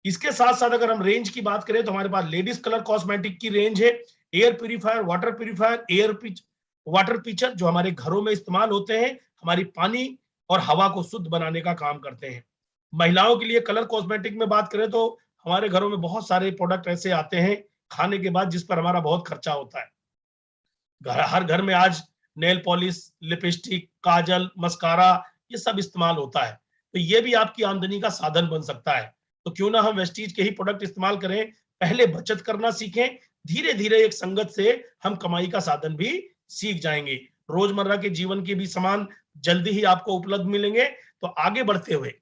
इसके साथ साथ अगर हम रेंज की बात करें तो हमारे पास लेडीज कलर कॉस्मेटिक की रेंज है, air purifier, water purifier, water pitcher, जो हमारे घरों में इस्तेमाल होते हैं, हमारी पानी और हवा को शुद्ध बनाने का काम करते हैं। महिलाओं के लिए कलर कॉस्मेटिक में बात करें तो हमारे घरों में बहुत सारे प्रोडक्ट ऐसे आते हैं खाने के बाद जिस पर हमारा बहुत खर्चा होता है। हर घर में आज नेल पॉलिश, लिपस्टिक, काजल, मस्कारा, ये सब इस्तेमाल होता है। तो ये भी आपकी आमदनी का साधन बन सकता है। तो क्यों ना हम वेस्टीज के ही प्रोडक्ट इस्तेमाल करें, पहले बचत करना सीखें, धीरे धीरे एक संगत से हम कमाई का साधन भी सीख जाएंगे। रोजमर्रा के जीवन के भी सामान जल्दी ही आपको उपलब्ध मिलेंगे। तो आगे बढ़ते हुए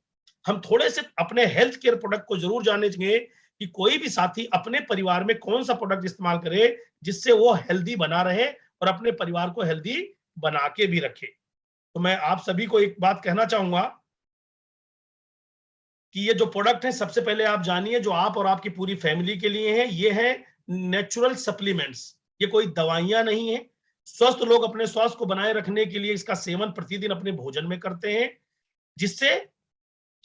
हम थोड़े से अपने हेल्थ केयर प्रोडक्ट को जरूर जानेंगे कि कोई भी साथी अपने परिवार में कौन सा प्रोडक्ट इस्तेमाल करे जिससे वो हेल्दी बना रहे और अपने परिवार को हेल्दी बना के भी रखे। तो मैं आप सभी को एक बात कहना चाहूंगा कि ये जो प्रोडक्ट है, सबसे पहले आप जानिए, जो आप और आपकी पूरी फैमिली के लिए है, ये है नेचुरल सप्लीमेंट्स। ये कोई दवाइयां नहीं है। स्वस्थ लोग अपने स्वास्थ्य को बनाए रखने के लिए इसका सेवन प्रतिदिन अपने भोजन में करते हैं, जिससे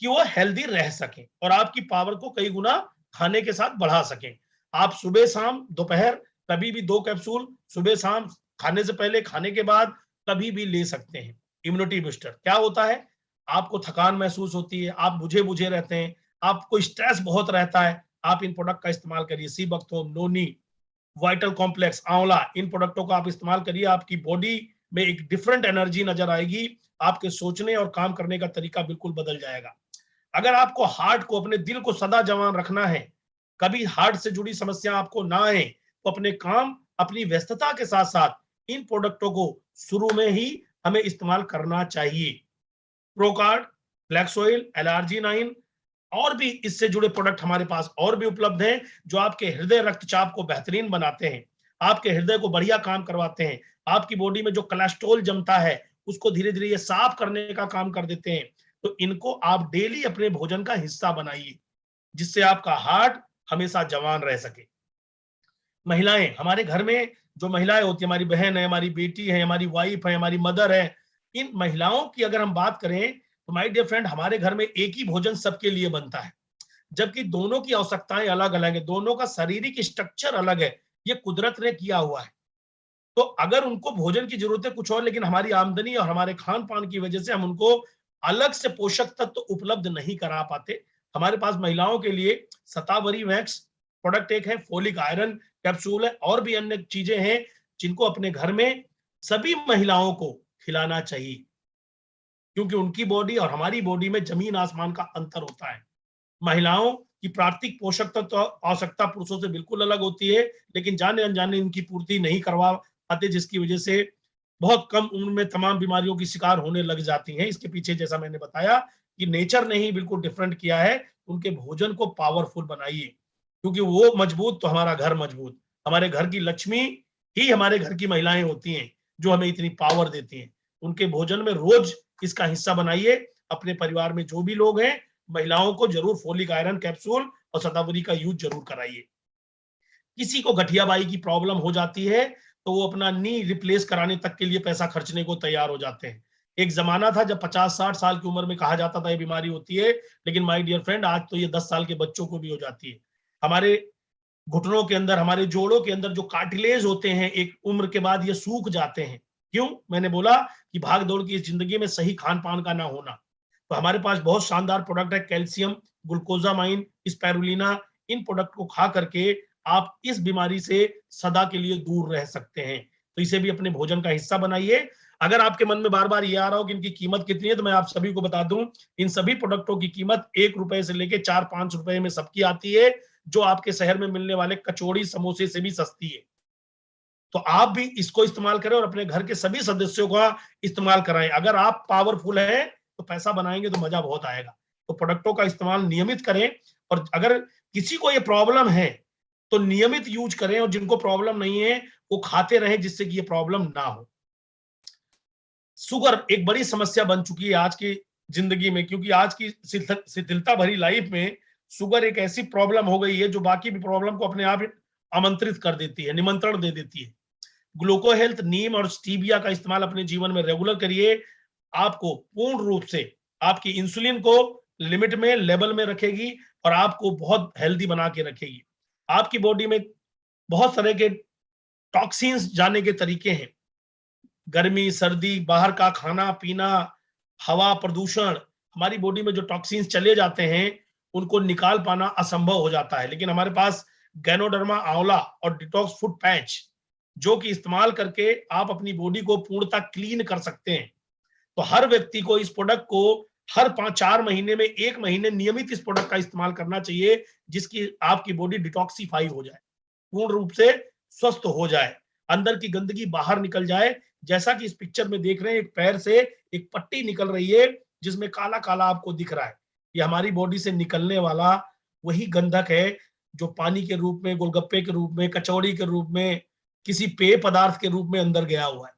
कि वो हेल्दी रह सकें और आपकी पावर को कई गुना खाने के साथ बढ़ा सकें। आप सुबह शाम दोपहर कभी भी 2 कैप्सूल सुबह शाम, खाने से पहले, खाने के बाद कभी भी ले सकते हैं। इम्यूनिटी बूस्टर क्या होता है? आपको थकान महसूस होती है, आप बुझे बुझे रहते हैं, आपको स्ट्रेस बहुत रहता है, आप इन प्रोडक्ट का इस्तेमाल करिए। सीबकथोम, नोनी, वाइटल कॉम्प्लेक्स, आंवला, इन प्रोडक्टों का आप इस्तेमाल करिए। आपकी बॉडी में एक डिफरेंट एनर्जी नजर आएगी, आपके सोचने और काम करने का तरीका बिल्कुल बदल जाएगा। अगर आपको हार्ट को, अपने दिल को सदा जवान रखना है, कभी हार्ट से जुड़ी समस्या आपको ना आए, तो अपने काम, अपनी व्यस्तता के साथ साथ इन प्रोडक्टों को शुरू में ही हमें इस्तेमाल करना चाहिए। प्रोकार्ड, फ्लैक्स ऑयल, LRG9 और भी इससे जुड़े प्रोडक्ट हमारे पास और भी उपलब्ध हैं, जो आपके हृदय रक्तचाप को बेहतरीन बनाते हैं, आपके हृदय को बढ़िया काम करवाते हैं, आपकी बॉडी में जो कोलेस्ट्रॉल जमता है उसको धीरे धीरे ये साफ करने का काम कर देते हैं। तो इनको आप डेली अपने भोजन का हिस्सा बनाइए, जिससे आपका हार्ट हमेशा जवान रह सके। महिलाएं, हमारे घर में जो महिलाएं होती है, हमारी बहन है, हमारी बेटी है, हमारी वाइफ है, हमारी मदर है, इन महिलाओं की अगर हम बात करें तो माय डियर फ्रेंड, हमारे घर में एक ही भोजन सबके लिए बनता है, जबकि दोनों की आवश्यकताएं अलग अलग है, दोनों का शारीरिक स्ट्रक्चर अलग है, ये कुदरत ने किया हुआ है। तो अगर उनको भोजन की जरूरत है कुछ और, लेकिन हमारी आमदनी और हमारे खान पान की वजह से हम उनको अलग से पोषक तत्व उपलब्ध नहीं करा पाते। हमारे पास महिलाओं के लिए शतावरी मैक्स प्रोडक्ट एक है, फोलिक आयरन कैप्सूल है, और भी अन्य चीजें हैं जिनको अपने घर में सभी महिलाओं को खिलाना चाहिए, क्योंकि उनकी बॉडी और हमारी बॉडी में जमीन आसमान का अंतर होता है। महिलाओं की प्राकृतिक पोषक तत्व आवश्यकता पुरुषों से बिल्कुल अलग होती है, लेकिन जाने अनजाने इनकी पूर्ति नहीं करवा पाते, जिसकी वजह से बहुत कम उम्र में तमाम बीमारियों की शिकार होने लग जाती हैं। इसके पीछे जैसा मैंने बताया कि नेचर ने ही बिल्कुल डिफरेंट किया है। उनके भोजन को पावरफुल बनाइए, क्योंकि वो मजबूत तो हमारा घर मजबूत। हमारे घर की लक्ष्मी ही हमारे घर की महिलाएं होती हैं, जो हमें इतनी पावर देती हैं। उनके भोजन में रोज इसका हिस्सा बनाइए। अपने परिवार में जो भी लोग हैं, महिलाओं को जरूर फोलिक आयरन कैप्सूल और शतावरी का यूज जरूर कराइए। किसी को गठियाबाई की प्रॉब्लम हो जाती है तो वो अपना नी रिप्लेस कराने तक के लिए पैसा खर्चने को तैयार हो जाते हैं। एक जमाना था जब 50-60 साल की उम्र में कहा जाता था ये बीमारी होती है, लेकिन माय डियर फ्रेंड, आज तो ये 10 साल के बच्चों को भी हो जाती है। हमारे घुटनों के अंदर, हमारे जोड़ों के अंदर जो कार्टिलेज होते हैं, एक उम्र के बाद ये सूख जाते हैं। क्यों? मैंने बोला कि भाग दौड़ की इस जिंदगी में सही खान पान का ना होना। तो हमारे पास बहुत शानदार प्रोडक्ट है, कैल्शियम, ग्लूकोजामाइन, स्पाइरुलिना, इन प्रोडक्ट को खा करके आप इस बीमारी से सदा के लिए दूर रह सकते हैं। तो इसे भी अपने भोजन का हिस्सा बनाइए। अगर आपके मन में बार बार ये आ रहा हो कि इनकी कीमत कितनी है, तो मैं आप सभी को बता दूं, इन सभी प्रोडक्टों की कीमत 1 रुपए से लेके 4-5 रुपए में सबकी आती है, जो आपके शहर में मिलने वाले कचौड़ी समोसे से भी सस्ती है। तो आप भी इसको इस्तेमाल करें और अपने घर के सभी सदस्यों का इस्तेमाल कराएं। अगर आप पावरफुल हैं तो पैसा बनाएंगे तो मजा बहुत आएगा। तो प्रोडक्टों का इस्तेमाल नियमित करें, और अगर किसी को ये प्रॉब्लम है तो नियमित यूज करें, और जिनको प्रॉब्लम नहीं है वो खाते रहें, जिससे कि ये प्रॉब्लम ना हो। शुगर एक बड़ी समस्या बन चुकी है आज की जिंदगी में, क्योंकि आज की शिथिलता भरी लाइफ में शुगर एक ऐसी प्रॉब्लम हो गई है जो बाकी भी प्रॉब्लम को अपने आप आमंत्रित कर देती है, निमंत्रण दे देती है। ग्लूको हेल्थ, नीम और स्टीविया का इस्तेमाल अपने जीवन में रेगुलर करिए। आपको पूर्ण रूप से आपकी इंसुलिन को लिमिट में, लेवल में रखेगी, और आपको बहुत हेल्दी बना के रखेगी। आपकी बॉडी में बहुत तरह के टॉक्सिन्स जाने के तरीके हैं। गर्मी, सर्दी, बाहर का खाना पीना, हवा प्रदूषण, हमारी बॉडी में जो टॉक्सिन्स चले जाते हैं उनको निकाल पाना असंभव हो जाता है। लेकिन हमारे पास गैनोडर्मा आंवला और डिटॉक्स फूड पैच, जो कि इस्तेमाल करके आप अपनी बॉडी को पूर्णतः क्लीन कर सकते हैं। तो हर व्यक्ति को इस प्रोडक्ट को हर 5-4 महीने में 1 महीने नियमित इस प्रोडक्ट का इस्तेमाल करना चाहिए, जिसकी आपकी बॉडी डिटॉक्सिफाई हो जाए, पूर्ण रूप से स्वस्थ हो जाए, अंदर की गंदगी बाहर निकल जाए। जैसा कि इस पिक्चर में देख रहे हैं, एक पैर से एक पट्टी निकल रही है जिसमें काला काला आपको दिख रहा है। ये हमारी बॉडी से निकलने वाला वही गंधक है जो पानी के रूप में, गोलगप्पे के रूप में, कचौड़ी के रूप में, किसी पेय पदार्थ के रूप में अंदर गया हुआ है।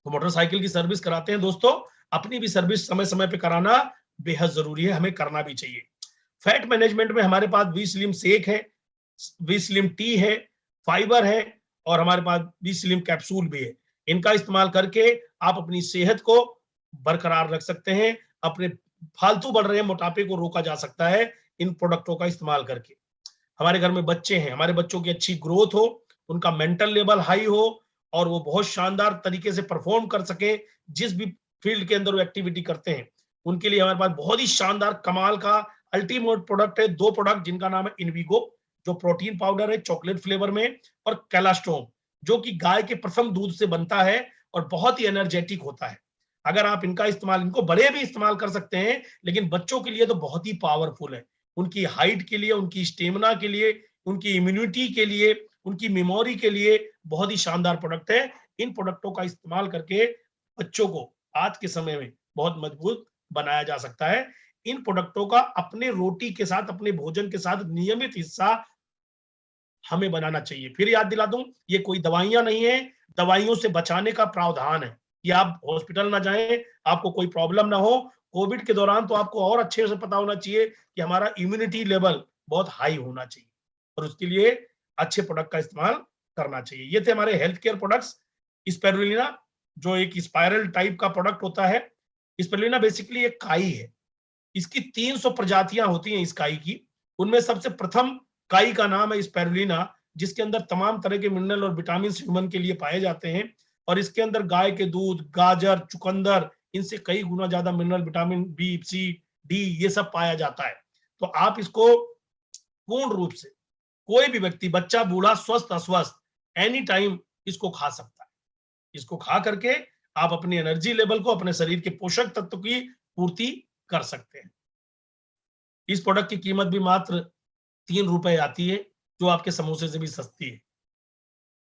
तो मोटरसाइकिल की सर्विस कराते हैं दोस्तों, अपनी भी सर्विस समय समय पे कराना बेहद जरूरी है, हमें करना भी चाहिए। फैट मैनेजमेंट में हमारे पास वी स्लिम शेक है, वी स्लिम टी है, फाइबर है, और हमारे पास वी स्लिम कैप्सूल भी है। इनका इस्तेमाल करके आप अपनी सेहत को बरकरार रख सकते हैं, अपने फालतू बढ़ रहे मोटापे को रोका जा सकता है इन प्रोडक्टों का इस्तेमाल करके। हमारे घर में बच्चे हैं, हमारे बच्चों की अच्छी ग्रोथ हो, उनका मेंटल लेवल हाई हो, और वो बहुत शानदार तरीके से परफॉर्म कर सके जिस भी फील्ड के अंदर वो एक्टिविटी करते हैं, उनके लिए हमारे पास बहुत ही शानदार कमाल का अल्टीमेट प्रोडक्ट है। 2 प्रोडक्ट जिनका नाम है इनविगो, जो प्रोटीन पाउडर है चॉकलेट फ्लेवर में, और कैलास्ट्रोम जो कि गाय के प्रथम दूध से बनता है और बहुत ही एनर्जेटिक होता है। अगर आप इनका इस्तेमाल, इनको बड़े भी इस्तेमाल कर सकते हैं, लेकिन बच्चों के लिए तो बहुत ही पावरफुल है। उनकी हाइट के लिए, उनकी स्टेमिना के लिए, उनकी इम्यूनिटी के लिए, उनकी मेमोरी के लिए बहुत ही शानदार प्रोडक्ट है। इन प्रोडक्टों का इस्तेमाल करके बच्चों को आज के समय में बहुत मजबूत बनाया जा सकता है। इन प्रोडक्टों का अपने रोटी के साथ, अपने भोजन के साथ नियमित हिस्सा हमें बनाना चाहिए। फिर याद दिला दूं, ये कोई दवाइयां नहीं है, दवाइयों से बचाने का प्रावधान है कि आप हॉस्पिटल ना जाएं, आपको कोई प्रॉब्लम ना हो। कोविड के दौरान तो आपको और अच्छे से पता होना चाहिए कि हमारा इम्यूनिटी लेवल बहुत हाई होना चाहिए, और उसके लिए अच्छे प्रोडक्ट का इस्तेमाल करना चाहिए। ये थे हमारे हेल्थ केयर प्रोडक्ट्स। स्पिरुलिना जो एक स्पाइरल टाइप का प्रोडक्ट होता है। स्पिरुलिना बेसिकली एक काई है। इसकी 300 प्रजातियां होती हैं इस काई की। उनमें सबसे प्रथम काई का नाम है स्पिरुलिना, जिसके अंदर तमाम तरह के मिनरल और विटामिन ह्यूमन के लिए पाए जाते हैं। और इसके अंदर गाय के दूध, गाजर, चुकंदर, इनसे कई गुना ज्यादा मिनरल, विटामिन बी, सी, डी, ये सब पाया जाता है। तो आप इसको पूर्ण रूप से कोई भी व्यक्ति, बच्चा, बूढ़ा, स्वस्थ, अस्वस्थ, एनी टाइम इसको खा सकता है। इसको खा करके आप अपनी एनर्जी लेवल को, अपने शरीर के पोषक तत्व की पूर्ति कर सकते हैं। इस प्रोडक्ट की कीमत भी मात्र 3 रुपए आती है, जो आपके समोसे से भी सस्ती है।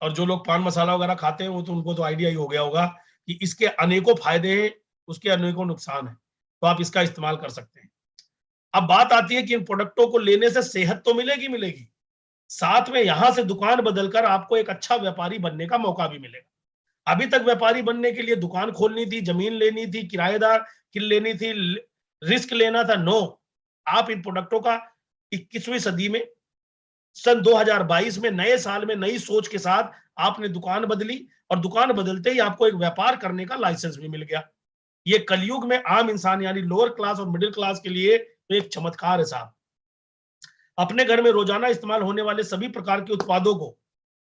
और जो लोग पान मसाला वगैरह खाते हैं, वो तो उनको तो आइडिया ही हो गया होगा कि इसके अनेकों फायदे हैं, उसके अनेकों नुकसान हैं। तो आप इसका इस्तेमाल कर सकते हैं। अब बात आती है कि इन प्रोडक्टों को लेने से सेहत तो मिलेगी मिलेगी, साथ में यहां से दुकान बदलकर आपको एक अच्छा व्यापारी बनने का मौका भी मिलेगा। अभी तक व्यापारी बनने के लिए दुकान खोलनी थी, जमीन लेनी थी, किराएदार की लेनी थी, रिस्क लेना था। नो, आप इन प्रोडक्टों का 21वीं सदी में, सन 2022 में, नए साल में नई सोच के साथ आपने दुकान बदली, और दुकान बदलते ही आपको एक व्यापार करने का लाइसेंस भी मिल गया। ये कलयुग में आम इंसान यानी लोअर क्लास और मिडिल क्लास के लिए तो एक चमत्कार है साहब। अपने घर में रोजाना इस्तेमाल होने वाले सभी प्रकार के उत्पादों को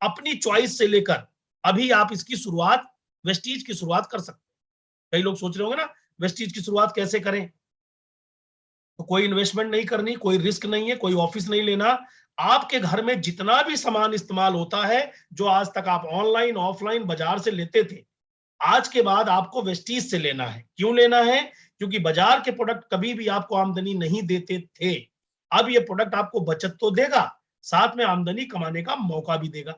अपनी चॉइस से लेकर अभी आप इसकी शुरुआत, वेस्टीज की शुरुआत कर सकते हैं। कई लोग सोच रहे होंगे ना, वेस्टीज की शुरुआत कैसे करें? तो कोई इन्वेस्टमेंट नहीं करनी, कोई रिस्क नहीं है, कोई ऑफिस नहीं लेना। आपके घर में जितना भी सामान इस्तेमाल होता है, जो आज तक आप ऑनलाइन, ऑफलाइन, बाजार से लेते थे, आज के बाद आपको वेस्टीज से लेना है। क्यों लेना है? क्योंकि बाजार के प्रोडक्ट कभी भी आपको आमदनी नहीं देते थे। अब ये प्रोडक्ट आपको बचत तो देगा, साथ में आमदनी कमाने का मौका भी देगा।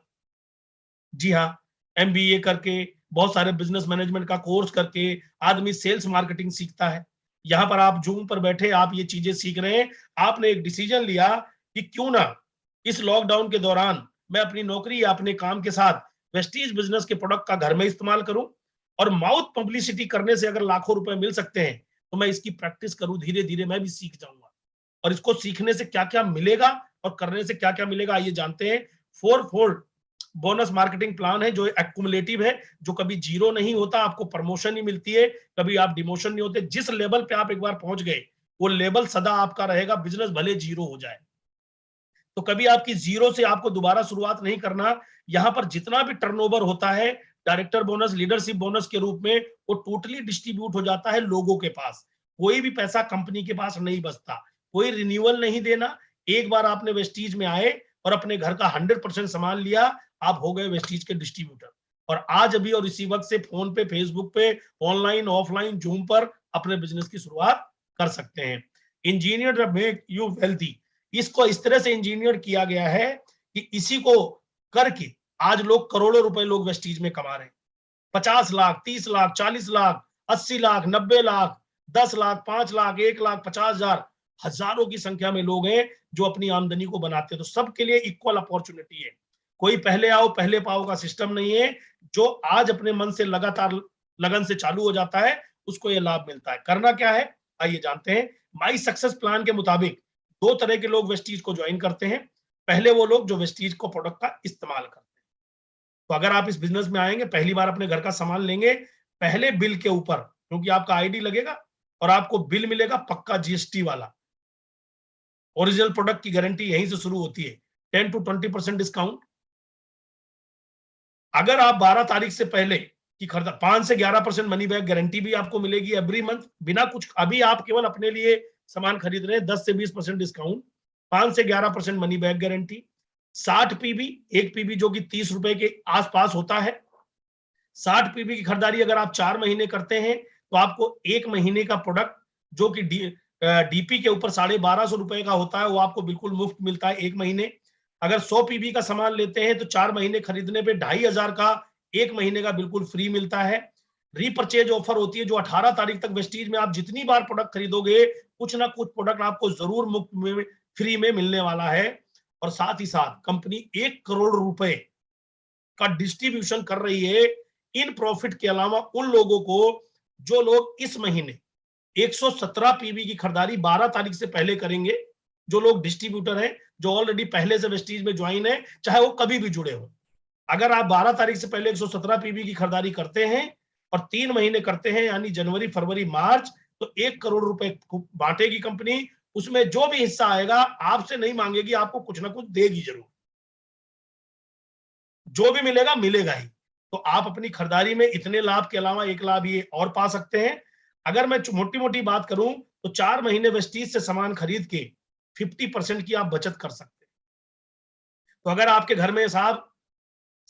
जी हाँ, एमबीए करके, बहुत सारे बिजनेस मैनेजमेंट का कोर्स करके आदमी सेल्स मार्केटिंग सीखता है। यहाँ पर आप जूम पर बैठे आप ये चीजें सीख रहे हैं। आपने एक डिसीजन लिया कि क्यों ना इस लॉकडाउन के दौरान मैं अपनी नौकरी या अपने काम के साथ वेस्टीज बिजनेस के प्रोडक्ट का घर में इस्तेमाल करूं, और माउथ पब्लिसिटी करने से अगर लाखों रुपए मिल सकते हैं, तो मैं इसकी प्रैक्टिस करूं। धीरे धीरे मैं भी सीख जाऊंगा, और इसको सीखने से क्या क्या मिलेगा और करने से क्या क्या मिलेगा, आइए जानते हैं। 4 फोल्ड बोनस मार्केटिंग प्लान है, जो एक्युमुलेटिव है, जो कभी जीरो नहीं होता, आपको प्रमोशन ही मिलती है, कभी आप डिमोशन नहीं होते। जिस लेवल पे आप एक बार पहुंच गए, वो लेवल सदा आपका रहेगा, बिजनेस भले जीरो हो जाए। तो कभी आपकी जीरो से आपको दोबारा शुरुआत नहीं करना। यहां पर जितना भी टर्नओवर होता है डायरेक्टर बोनस, लीडरशिप बोनस के रूप में, वो टोटली डिस्ट्रीब्यूट हो जाता है लोगों के पास। कोई भी पैसा कंपनी के पास नहीं बचता, कोई रिन्यूअल नहीं देना। एक बार आपने वेस्टीज में आए और अपने घर का 100% सामान लिया, आप हो गए वेस्टीज के डिस्ट्रीब्यूटर। और आज अभी और इसी वक्त से फोन पे, फेसबुक पे, ऑनलाइन, ऑफलाइन, जूम पर अपने बिजनेस की शुरुआत कर सकते हैं। इंजीनियर मेक यू वेल्थी, इसको इस तरह से इंजीनियर किया गया है कि इसी को करके आज लोग करोड़ों रुपए लोग वेस्टीज में कमा रहे हैं। 50 लाख, 30 लाख, 40 लाख, 80 लाख, 90 लाख, 10 लाख, 5 लाख, 1 लाख, 50,000, हजारों की संख्या में लोग हैं जो अपनी आमदनी को बनाते हैं। तो सबके लिए इक्वल अपॉर्चुनिटी है। कोई पहले आओ पहले पाओ का सिस्टम नहीं है। जो आज अपने मन से लगातार लगन से चालू हो जाता है, उसको यह लाभ मिलता है। करना क्या है, आइए जानते हैं। माई सक्सेस प्लान के मुताबिक 2 तरह के लोग वेस्टीज को ज्वाइन करते हैं। पहले वो लोग जो वेस्टीज को प्रोडक्ट का इस्तेमाल करते हैं। तो अगर आप इस बिजनेस में आएंगे, पहली बार अपने घर का सामान लेंगे, पहले बिल के ऊपर, क्योंकि आपका आईडी लगेगा और आपको बिल मिलेगा पक्का जीएसटी वाला। ओरिजिनल प्रोडक्ट की गारंटी यहीं से शुरू होती है, 10 to 20% डिस्काउंट। अगर आप 12 तारीख से पहले की खरीदा, 5 से 11% मनी बैक गारंटी भी आपको मिलेगी एवरी मंथ, बिना कुछ। अभी आप केवल अपने लिए सामान खरीद रहे हैं, 10 से 20% डिस्काउंट, 5 से 11% मनी बैक गारंटी। 60 पीबी, एक पीबी जो कि 30 रुपए के आसपास होता है। 60 पीबी की खरीदारी अगर आप 4 महीने करते हैं तो आपको 1 महीने का प्रोडक्ट जो कि डीपी के ऊपर 1250 रुपए का होता है वो आपको बिल्कुल मुफ्त मिलता है 1 महीने। अगर 100 पीबी का सामान लेते हैं तो 4 महीने खरीदने पे 2500 का 1 महीने का बिल्कुल फ्री मिलता है। रीपरचेज ऑफर होती है जो 18 तारीख तक वेस्टीज में आप जितनी बार प्रोडक्ट खरीदोगे कुछ ना कुछ प्रोडक्ट आपको जरूर मुफ्त में फ्री में मिलने वाला है। और साथ ही साथ कंपनी 1 करोड़ रुपए का डिस्ट्रीब्यूशन कर रही है इन प्रॉफिट के अलावा उन लोगों को जो लोग इस महीने 117 पीबी की खरीदारी 12 तारीख से पहले करेंगे। जो लोग डिस्ट्रीब्यूटर हैं जो ऑलरेडी पहले से वेस्टीज में ज्वाइन है चाहे वो कभी भी जुड़े हो, अगर आप 12 तारीख से पहले 117 पीबी की खरीदारी करते हैं और 3 महीने करते हैं यानी जनवरी फरवरी मार्च, तो 1 करोड़ रुपए बांटेगी कंपनी। उसमें जो भी हिस्सा आएगा आपसे नहीं मांगेगी, आपको कुछ ना कुछ देगी जरूर, जो भी मिलेगा मिलेगा ही। तो आप अपनी खरीदारी में इतने लाभ के अलावा एक लाभ ये और पा सकते हैं। अगर मैं मोटी मोटी बात करूं तो 4 महीने वेस्टीज से सामान खरीद के 50% की आप बचत कर सकते हैं। तो अगर आपके घर में साहब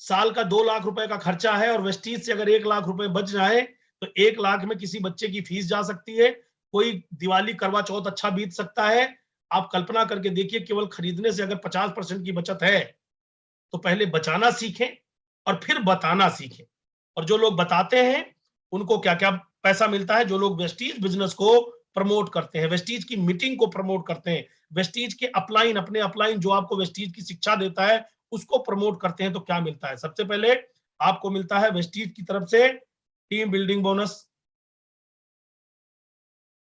साल का 2 लाख रुपए का खर्चा है और वेस्टीज से अगर 1 लाख रुपए बच जाए तो 1 लाख में किसी बच्चे की फीस जा सकती है, कोई दिवाली करवा चौथ अच्छा बीत सकता है। आप कल्पना करके देखिए केवल खरीदने से अगर 50% की बचत है तो पहले बचाना सीखें और फिर बताना सीखें। और जो लोग बताते हैं उनको क्या क्या पैसा मिलता है, जो लोग वेस्टीज बिजनेस को प्रमोट करते हैं, वेस्टीज की मीटिंग को प्रमोट करते हैं, वेस्टीज के अपलाइन अपने अपलाइन जो आपको वेस्टीज की शिक्षा देता है उसको प्रमोट करते हैं, तो क्या मिलता है? सबसे पहले आपको मिलता है वेस्टीज की तरफ से team building bonus.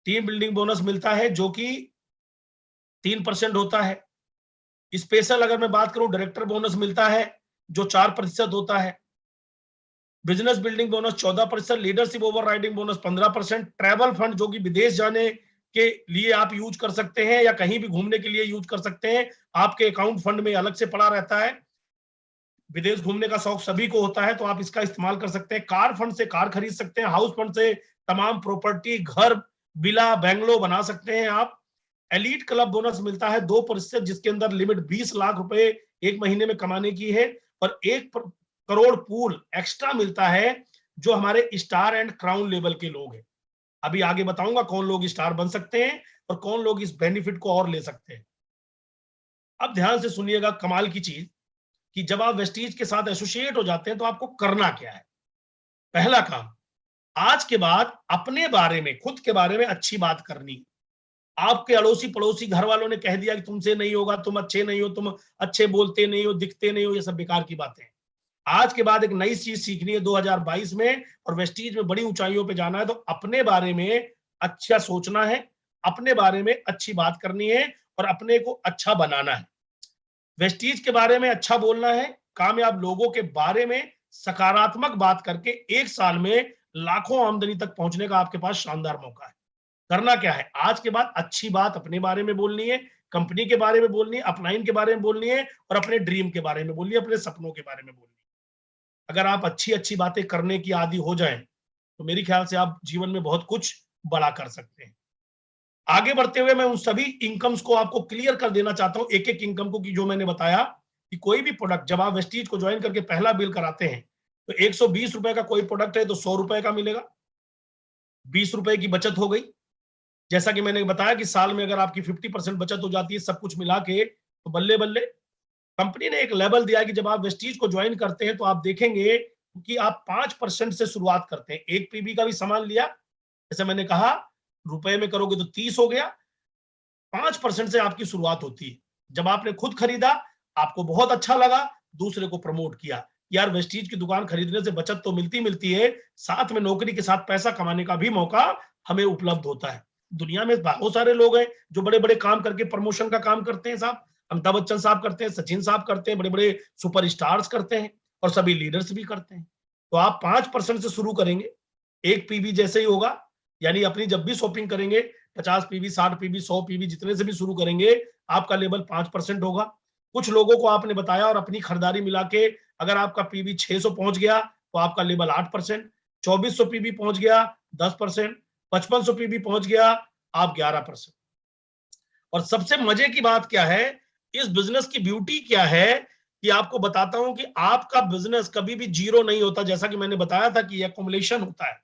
Team building bonus मिलता है जो कि 3% होता है। स्पेशल अगर मैं बात करूं डायरेक्टर बोनस मिलता है जो 4% होता है। Business building bonus 14%, leadership over riding bonus 15%, travel fund जो कि विदेश जाने के लिए आप यूज कर सकते हैं या कहीं भी घूमने के लिए यूज कर सकते हैं, आपके अकाउंट फंड में अलग से पड़ा रहता है। विदेश घूमने का शौक सभी को होता है तो आप इसका इस्तेमाल कर सकते हैं। कार फंड से कार खरीद सकते हैं, हाउस फंड से तमाम प्रॉपर्टी घर विला बंगलो बना सकते हैं आप। एलीट क्लब बोनस मिलता है 2% जिसके अंदर लिमिट 20 लाख रुपए एक महीने में कमाने की है और 1 करोड़ पूल एक्स्ट्रा मिलता है जो हमारे स्टार एंड क्राउन लेवल के लोग हैं। अभी आगे बताऊंगा कौन लोग स्टार बन सकते हैं और कौन लोग इस बेनिफिट को और ले सकते हैं। अब ध्यान से सुनिएगा कमाल की चीज कि जब आप वेस्टीज के साथ एसोसिएट हो जाते हैं तो आपको करना क्या है। पहला काम, आज के बाद अपने बारे में खुद के बारे में अच्छी बात करनी। आपके अड़ोसी पड़ोसी घर वालों ने कह दिया कि तुमसे नहीं होगा, तुम अच्छे नहीं हो, तुम अच्छे बोलते नहीं हो, दिखते नहीं हो, ये सब बेकार की बातें हैं। आज के बाद एक नई चीज सीखनी है 2022 में और वेस्टीज में बड़ी ऊंचाइयों पे जाना है तो अपने बारे में अच्छा सोचना है, अपने बारे में अच्छी बात करनी है और अपने को अच्छा बनाना है। वेस्टीज के बारे में अच्छा बोलना है, कामयाब लोगों के बारे में सकारात्मक बात करके 1 साल में लाखों आमदनी तक पहुंचने का आपके पास शानदार मौका है। करना क्या है, आज के बाद अच्छी बात अपने बारे में बोलनी है, कंपनी के बारे में बोलनी है, अपलाइन के बारे में बोलनी है और अपने ड्रीम के बारे में बोलनी है, अपने सपनों के बारे में बोलनी है। अगर आप अच्छी अच्छी बातें करने की आदी हो जाएं तो मेरे ख्याल से आप जीवन में बहुत कुछ बड़ा कर सकते हैं। आगे बढ़ते हुए मैं उन सभी इनकम्स को आपको क्लियर कर देना चाहता हूं, एक एक इनकम को, कि जो मैंने बताया कि कोई भी प्रोडक्ट जब आप वेस्टीज को ज्वाइन करके पहला बिल कराते हैं तो 120 रुपए का कोई प्रोडक्ट है तो 100 रुपए का मिलेगा, 20 रुपए की बचत हो गई। जैसा कि मैंने बताया कि साल में अगर आपकी 50% बचत हो जाती है सब कुछ मिला के तो बल्ले बल्ले। कंपनी ने एक लेवल दिया कि जब आप वेस्टीज को ज्वाइन करते हैं तो आप देखेंगे कि आप 5% से शुरुआत करते हैं। एक पीबी का भी सामान लिया, जैसे मैंने कहा रुपए में करोगे तो 30 हो गया, 5% से आपकी शुरुआत होती है। जब आपने खुद खरीदा आपको बहुत अच्छा लगा, दूसरे को प्रमोट किया, यार वेस्टीज की दुकान खरीदने से बचत तो मिलती है, साथ में नौकरी के साथ पैसा कमाने का भी मौका हमें उपलब्ध होता है। दुनिया में बहुत सारे लोग हैं जो बड़े बड़े काम करके प्रमोशन का काम करते हैं साहब, अमिताभ बच्चन साहब करते हैं, सचिन साहब करते हैं, बड़े बड़े सुपर स्टार्स करते हैं और सभी लीडर्स भी करते हैं। तो आप 5% से शुरू करेंगे, एक पीबी जैसे ही होगा, यानी अपनी जब भी शॉपिंग करेंगे 50 पीबी 60 पीबी 100 पीबी जितने से भी शुरू करेंगे आपका लेवल 5% होगा। कुछ लोगों को आपने बताया और अपनी खरीदारी मिला के अगर आपका पीबी 600 पहुंच गया तो आपका लेवल 8%, 2400 पीबी पहुंच गया 10%, 5500 पीबी पहुंच गया आप 11%। और सबसे मजे की बात क्या है, इस बिजनेस की ब्यूटी क्या है कि आपको बताता हूं कि आपका बिजनेस कभी भी जीरो नहीं होता, जैसा कि मैंने बताया था कि एक्युमुलेशन होता है।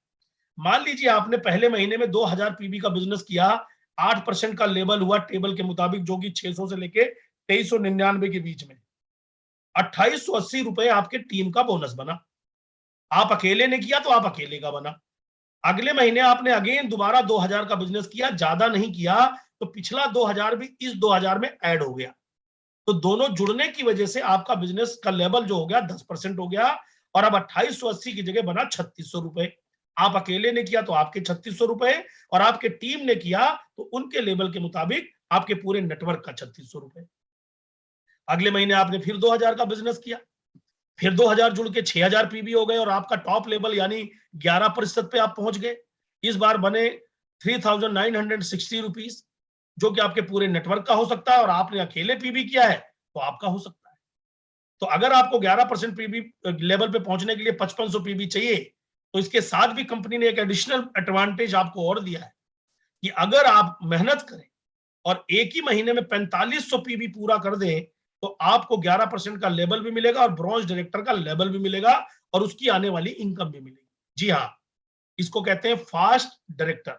मान लीजिए आपने पहले महीने में 2000 पीबी का बिजनेस किया, 8% का लेवल हुआ टेबल के मुताबिक, जो कि 600 से लेके 2399 के बीच में, 2880 रुपए आपके टीम का बोनस बना। आप अकेले ने किया तो आप अकेले का बना। अगले महीने आपने अगेन दोबारा 2000 का बिजनेस किया, ज्यादा नहीं किया, तो पिछला 2000 भी इस 2000 में ऐड हो गया। तो दोनों जुड़ने की वजह से आपका बिजनेस का लेवल जो हो गया 10% हो गया, और अब 2880 की जगह बना 3600 रुपए। आप अकेले ने किया तो आपके 3600 रुपए, और आपके टीम ने किया तो उनके लेवल के मुताबिक आपके पूरे नेटवर्क का 3600 रुपए। अगले महीने आपने फिर 2000 का बिजनेस किया, फिर 2000 जुड़ के 6000 पीबी हो गए, और आपका टॉप लेवल यानी 11% पे आप पहुंच गए। इस बार बने 3960 रुपीज, जो कि आपके पूरे नेटवर्क का हो सकता है, और आपने अकेले पीबी किया है तो आपका हो सकता है। तो अगर आपको 11% पीबी लेवल पे पहुंचने के लिए 5500 पीबी चाहिए, तो इसके साथ भी कंपनी ने एक एडिशनल एडवांटेज आपको और दिया है कि अगर आप मेहनत करें और एक ही महीने में 4500 पीबी पूरा कर दें, तो आपको 11% का लेवल भी मिलेगा और ब्रॉन्ज डायरेक्टर का लेवल भी मिलेगा, और उसकी आने वाली इनकम भी मिलेगी। जी हाँ, इसको कहते हैं फास्ट डायरेक्टर।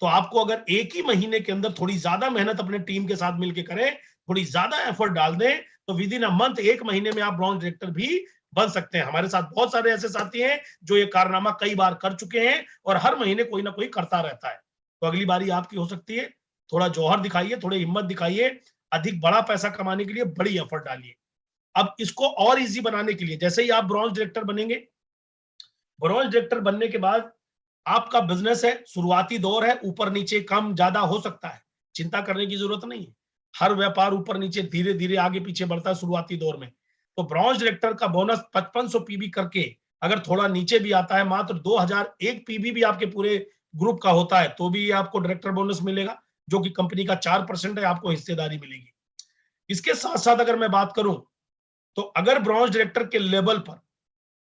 तो आपको अगर एक ही महीने के अंदर थोड़ी ज्यादा मेहनत अपने टीम के साथ मिलकर करें, थोड़ी ज्यादा एफर्ट डाल दें, तो विद इन अ मंथ, एक महीने में आप ब्रॉन्ज डायरेक्टर भी बन सकते हैं। हमारे साथ बहुत सारे ऐसे साथी हैं जो ये कारनामा कई बार कर चुके हैं, और हर महीने कोई ना कोई करता रहता है। तो अगली बारी आपकी हो सकती है। थोड़ा जौहर दिखाइए, थोड़ी हिम्मत दिखाइए, अधिक बड़ा पैसा कमाने के लिए बड़ी एफर्ट डालिए। अब इसको और इजी बनाने के लिए, जैसे ही आप ब्रॉन्ज डायरेक्टर बनेंगे, ब्रॉन्ज डायरेक्टर बनने के बाद आपका बिजनेस है, शुरुआती दौर है, ऊपर नीचे कम ज्यादा हो सकता है, चिंता करने की जरूरत नहीं है। हर व्यापार ऊपर नीचे धीरे धीरे आगे पीछे बढ़ता है शुरुआती दौर में। तो ब्रॉन्ज डायरेक्टर का बोनस 5500 पीबी करके, अगर थोड़ा नीचे भी आता है, मात्र 2001 पीबी भी आपके पूरे ग्रुप का होता है, तो भी आपको डायरेक्टर बोनस मिलेगा, जो कि कंपनी का 4% है, आपको हिस्सेदारी मिलेगी। इसके साथ साथ अगर मैं बात करूं, तो अगर ब्रॉन्ज डायरेक्टर के लेवल पर